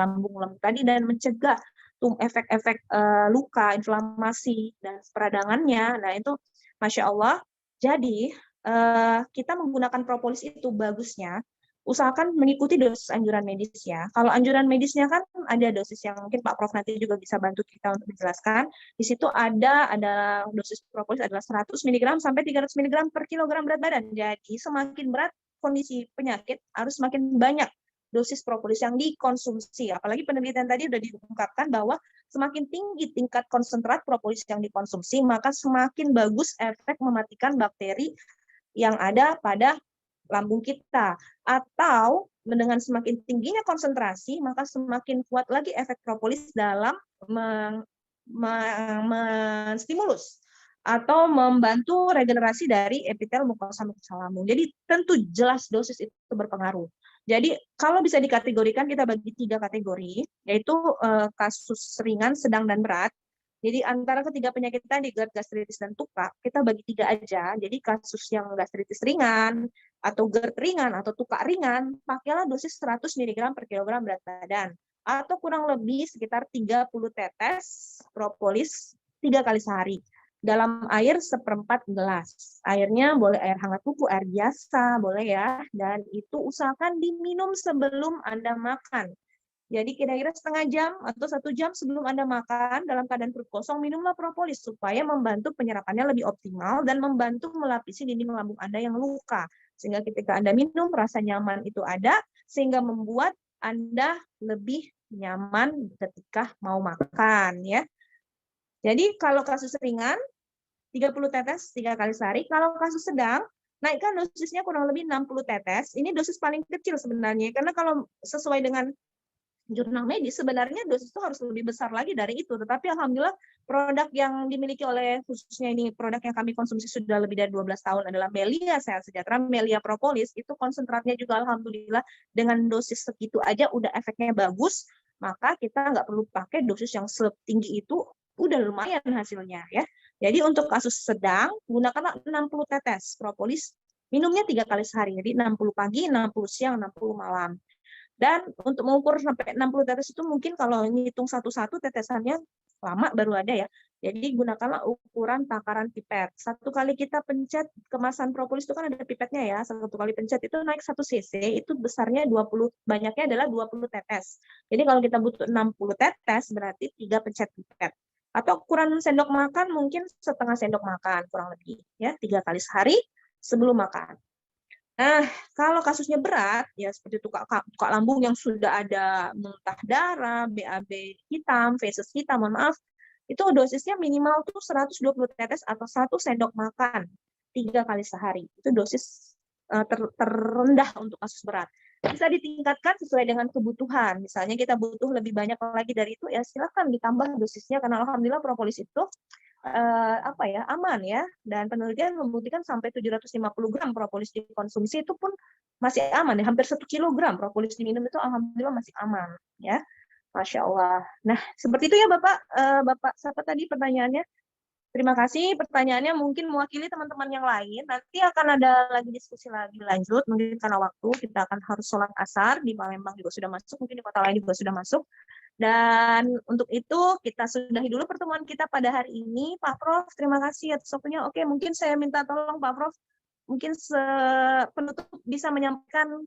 lambung tadi dan mencegah efek-efek luka, inflamasi dan peradangannya. Nah itu Masya Allah. Jadi kita menggunakan propolis itu bagusnya usahakan mengikuti dosis anjuran medis ya. Kalau anjuran medisnya kan ada dosis yang mungkin Pak Prof nanti juga bisa bantu kita untuk menjelaskan. Di situ ada dosis propolis adalah 100 mg sampai 300 mg per kilogram berat badan. Jadi semakin berat kondisi penyakit harus semakin banyak dosis propolis yang dikonsumsi. Apalagi penelitian tadi sudah diungkapkan bahwa semakin tinggi tingkat konsentrat propolis yang dikonsumsi, maka semakin bagus efek mematikan bakteri yang ada pada lambung kita. Atau dengan semakin tingginya konsentrasi, maka semakin kuat lagi efek propolis dalam menstimulus atau membantu regenerasi dari epitel mukosa lambung. Jadi tentu jelas dosis itu berpengaruh. Jadi kalau bisa dikategorikan kita bagi 3 kategori, yaitu kasus ringan, sedang, dan berat. Jadi antara ketiga penyakit tadi, GERD, gastritis, dan tukak, kita bagi 3 aja. Jadi kasus yang gastritis ringan, atau GERD ringan, atau tukak ringan, pakailah dosis 100 mg per kilogram berat badan. Atau kurang lebih sekitar 30 tetes propolis 3 kali sehari. Dalam air 1/4 gelas. Airnya boleh air hangat kuku, air biasa, boleh ya. Dan itu usahakan diminum sebelum Anda makan. Jadi kira-kira setengah jam atau 1 jam sebelum Anda makan, dalam keadaan perut kosong, minumlah propolis supaya membantu penyerapannya lebih optimal dan membantu melapisi dinding lambung Anda yang luka. Sehingga ketika Anda minum, rasa nyaman itu ada, sehingga membuat Anda lebih nyaman ketika mau makan. Ya. Jadi kalau kasus ringan, 30 tetes 3 kali sehari. Kalau kasus sedang, naikkan dosisnya kurang lebih 60 tetes. Ini dosis paling kecil sebenarnya, karena kalau sesuai dengan jurnal medis, sebenarnya dosis itu harus lebih besar lagi dari itu. Tetapi alhamdulillah produk yang dimiliki oleh, khususnya ini produk yang kami konsumsi sudah lebih dari 12 tahun adalah Melia Sehat Sejahtera, Melia Propolis, itu konsentratnya juga alhamdulillah dengan dosis segitu aja udah efeknya bagus, maka kita nggak perlu pakai dosis yang setinggi itu, udah lumayan hasilnya ya. Jadi untuk kasus sedang, gunakanlah 60 tetes propolis, minumnya 3 kali sehari, jadi 60 pagi, 60 siang, 60 malam. Dan untuk mengukur sampai 60 tetes itu mungkin kalau ngitung satu-satu tetesannya lama baru ada ya. Jadi gunakanlah ukuran takaran pipet. 1 kali kita pencet kemasan propolis itu kan ada pipetnya ya. 1 kali pencet itu naik 1 cc, itu besarnya 20, banyaknya adalah 20 tetes. Jadi kalau kita butuh 60 tetes berarti 3 pencet pipet. Atau ukuran sendok makan mungkin setengah sendok makan kurang lebih ya, 3 kali sehari sebelum makan. Nah, kalau kasusnya berat, ya seperti tukak lambung yang sudah ada muntah darah, BAB hitam, feses hitam, mohon maaf, itu dosisnya minimal tuh 120 tetes atau 1 sendok makan 3 kali sehari. Itu dosis terendah untuk kasus berat. Bisa ditingkatkan sesuai dengan kebutuhan. Misalnya kita butuh lebih banyak lagi dari itu, ya silakan ditambah dosisnya, karena alhamdulillah propolis itu aman ya, dan penelitian membuktikan sampai 750 gram propolis dikonsumsi itu pun masih aman ya, hampir 1 kilogram propolis diminum itu alhamdulillah masih aman ya, Masya Allah. Nah seperti itu ya Bapak. Bapak siapa tadi pertanyaannya? Terima kasih pertanyaannya, mungkin mewakili teman-teman yang lain. Nanti akan ada lagi diskusi lagi lanjut, mungkin karena waktu kita akan harus sholat asar, di Palembang juga sudah masuk, mungkin di kota lain juga sudah masuk. Dan untuk itu kita sudahi dulu pertemuan kita pada hari ini. Pak Prof, terima kasih atas waktunya. Oke, mungkin saya minta tolong Pak Prof, mungkin penutup bisa menyampaikan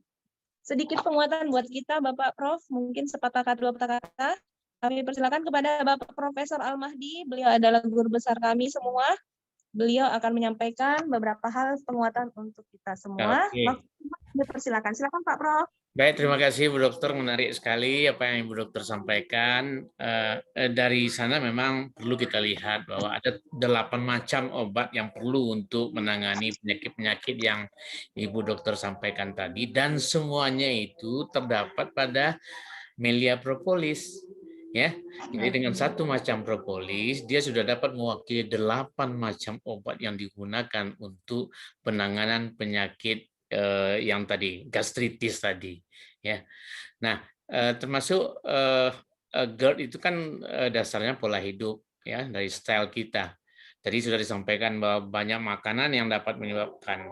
sedikit penguatan buat kita, Bapak Prof, mungkin sepatah kata, 2 patah kata. Kami persilakan kepada Bapak Profesor Al-Mahdi, beliau adalah guru besar kami semua. Beliau akan menyampaikan beberapa hal penguatan untuk kita semua. Dipersilakan. Silakan Pak Prof. Baik, terima kasih Bu Dokter, menarik sekali apa yang Ibu Dokter sampaikan. Dari sana memang perlu kita lihat bahwa ada 8 macam obat yang perlu untuk menangani penyakit-penyakit yang Ibu Dokter sampaikan tadi, dan semuanya itu terdapat pada Melia Propolis. Ya, jadi dengan 1 macam propolis, dia sudah dapat mewakili 8 macam obat yang digunakan untuk penanganan penyakit yang tadi gastritis tadi ya. Nah, termasuk GERD itu kan dasarnya pola hidup ya, dari style kita. Tadi sudah disampaikan bahwa banyak makanan yang dapat menyebabkan.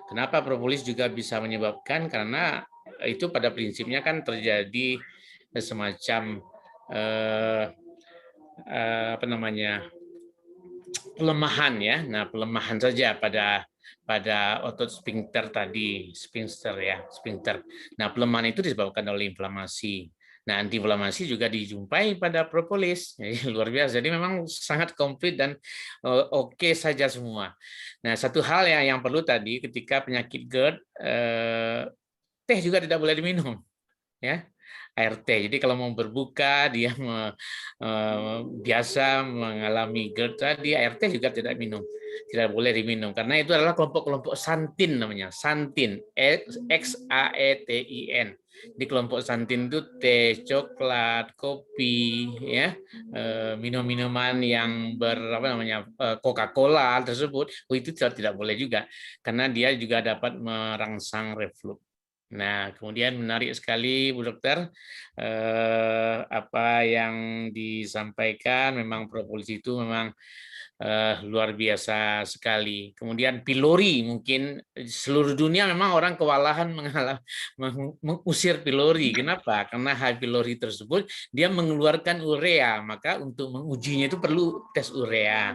Kenapa propolis juga bisa menyebabkan? Karena itu pada prinsipnya kan terjadi semacam pelemahan ya. Nah, pelemahan saja pada otot sphincter tadi, sphincter. Nah, pelemahan itu disebabkan oleh inflamasi. Nah, antiinflamasi juga dijumpai pada propolis. Jadi, luar biasa. Jadi memang sangat komplit dan oke saja semua. Nah, satu hal yang perlu tadi ketika penyakit GERD, teh juga tidak boleh diminum, ya. ART. Jadi kalau mau berbuka, dia biasa mengalami GERD tadi, ART juga tidak minum, tidak boleh diminum karena itu adalah kelompok-kelompok santin namanya, santin, XAETIN. Di kelompok santin itu teh, coklat, kopi, ya, minum-minuman yang apa namanya, Coca-Cola tersebut, itu tidak boleh juga karena dia juga dapat merangsang reflux. Nah, kemudian menarik sekali Bu Dokter, apa yang disampaikan, memang propolis itu memang luar biasa sekali. Kemudian pylori, mungkin seluruh dunia memang orang kewalahan mengusir pylori. Kenapa? Karena H. pylori tersebut dia mengeluarkan urea, maka untuk mengujinya itu perlu tes urea.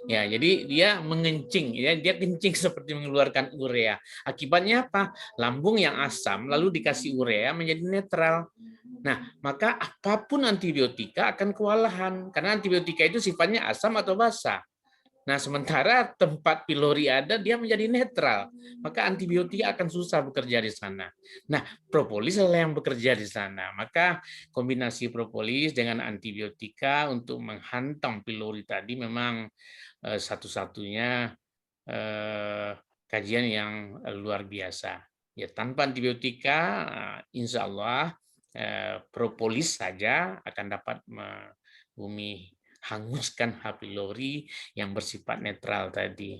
Ya, jadi dia mengencing, ya, dia kencing seperti mengeluarkan urea. Akibatnya apa? Lambung yang asam lalu dikasih urea menjadi netral. Nah, maka apapun antibiotika akan kewalahan karena antibiotika itu sifatnya asam atau basa. Nah, sementara tempat pylori ada, dia menjadi netral. Maka antibiotika akan susah bekerja di sana. Nah, propolis adalah yang bekerja di sana. Maka kombinasi propolis dengan antibiotika untuk menghantam pylori tadi memang satu-satunya kajian yang luar biasa. Ya, tanpa antibiotika, insya Allah propolis saja akan dapat bumi hanguskan H. pylori yang bersifat netral tadi.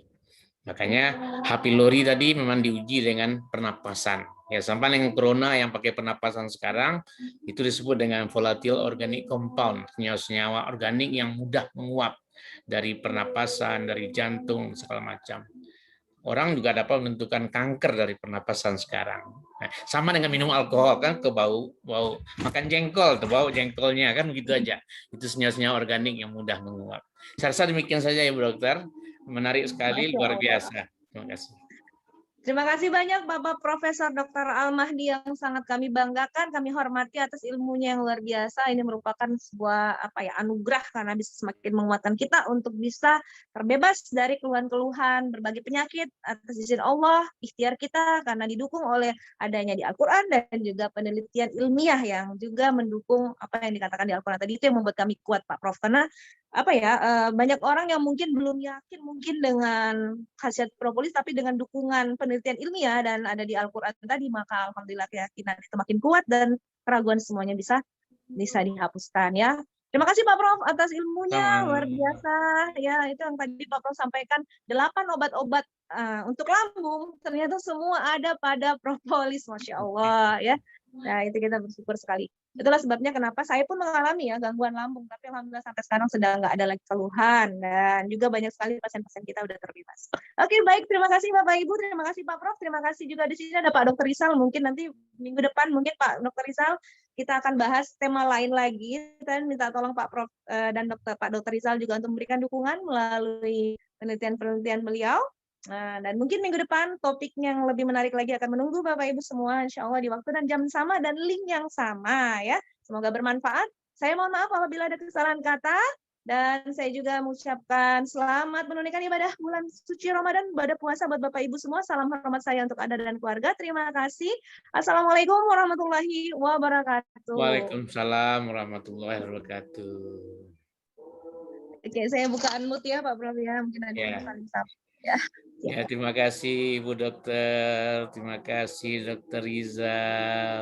Makanya H. pylori tadi memang diuji dengan pernapasan. Ya, sampai dengan corona yang pakai pernapasan sekarang itu disebut dengan volatile organic compound, senyawa-senyawa organik yang mudah menguap dari pernapasan, dari jantung, segala macam. Orang juga dapat menentukan kanker dari pernapasan sekarang. Nah, sama dengan minum alkohol kan, ke bau makan jengkol, ke bau jengkolnya kan begitu aja. Itu senyawa-senyawa organik yang mudah menguap. Saya rasa demikian saja ya Bu Dokter. Menarik sekali, Masya luar Allah. biasa. Terima kasih. Terima kasih banyak Bapak Profesor Dr. Al-Mahdi yang sangat kami banggakan, kami hormati atas ilmunya yang luar biasa. Ini merupakan sebuah anugerah karena bisa semakin menguatkan kita untuk bisa terbebas dari keluhan-keluhan berbagai penyakit atas izin Allah, ikhtiar kita karena didukung oleh adanya di Al-Qur'an dan juga penelitian ilmiah yang juga mendukung apa yang dikatakan di Al-Qur'an tadi. Itu yang membuat kami kuat Pak Prof, karena banyak orang yang mungkin belum yakin mungkin dengan khasiat propolis, tapi dengan dukungan penelitian ilmiah dan ada di Al-Qur'an tadi, maka alhamdulillah keyakinan itu makin kuat dan keraguan semuanya bisa dihapuskan ya. Terima kasih Pak Prof atas ilmunya, luar biasa ya. Itu yang tadi Pak Prof sampaikan, 8 obat-obat untuk lambung ternyata semua ada pada propolis, Masya Allah ya. Nah, itu kita bersyukur sekali. Itulah sebabnya kenapa saya pun mengalami ya gangguan lambung, tapi alhamdulillah sampai sekarang sedang nggak ada lagi keluhan dan juga banyak sekali pasien-pasien kita udah terbebas. Oke, baik, terima kasih Bapak Ibu, terima kasih Pak Prof, terima kasih juga di sini ada Pak Dr. Rizal. Mungkin nanti minggu depan mungkin Pak Dr. Rizal kita akan bahas tema lain lagi dan minta tolong Pak Prof dan Pak Dr. Rizal juga untuk memberikan dukungan melalui penelitian-penelitian beliau. Nah, dan mungkin minggu depan topik yang lebih menarik lagi akan menunggu Bapak Ibu semua, insya Allah di waktu dan jam sama dan link yang sama ya. Semoga bermanfaat. Saya mohon maaf apabila ada kesalahan kata dan saya juga mengucapkan selamat menunaikan ibadah bulan suci Ramadan, ibadah puasa buat Bapak Ibu semua. Salam hormat saya untuk Anda dan keluarga. Terima kasih. Assalamualaikum warahmatullahi wabarakatuh. Waalaikumsalam warahmatullahi wabarakatuh. Oke, saya buka unmute ya Pak Prof ya. Mungkin ada yang saling sapa ya. Ya, terima kasih Bu Dokter, terima kasih Dokter Rizal.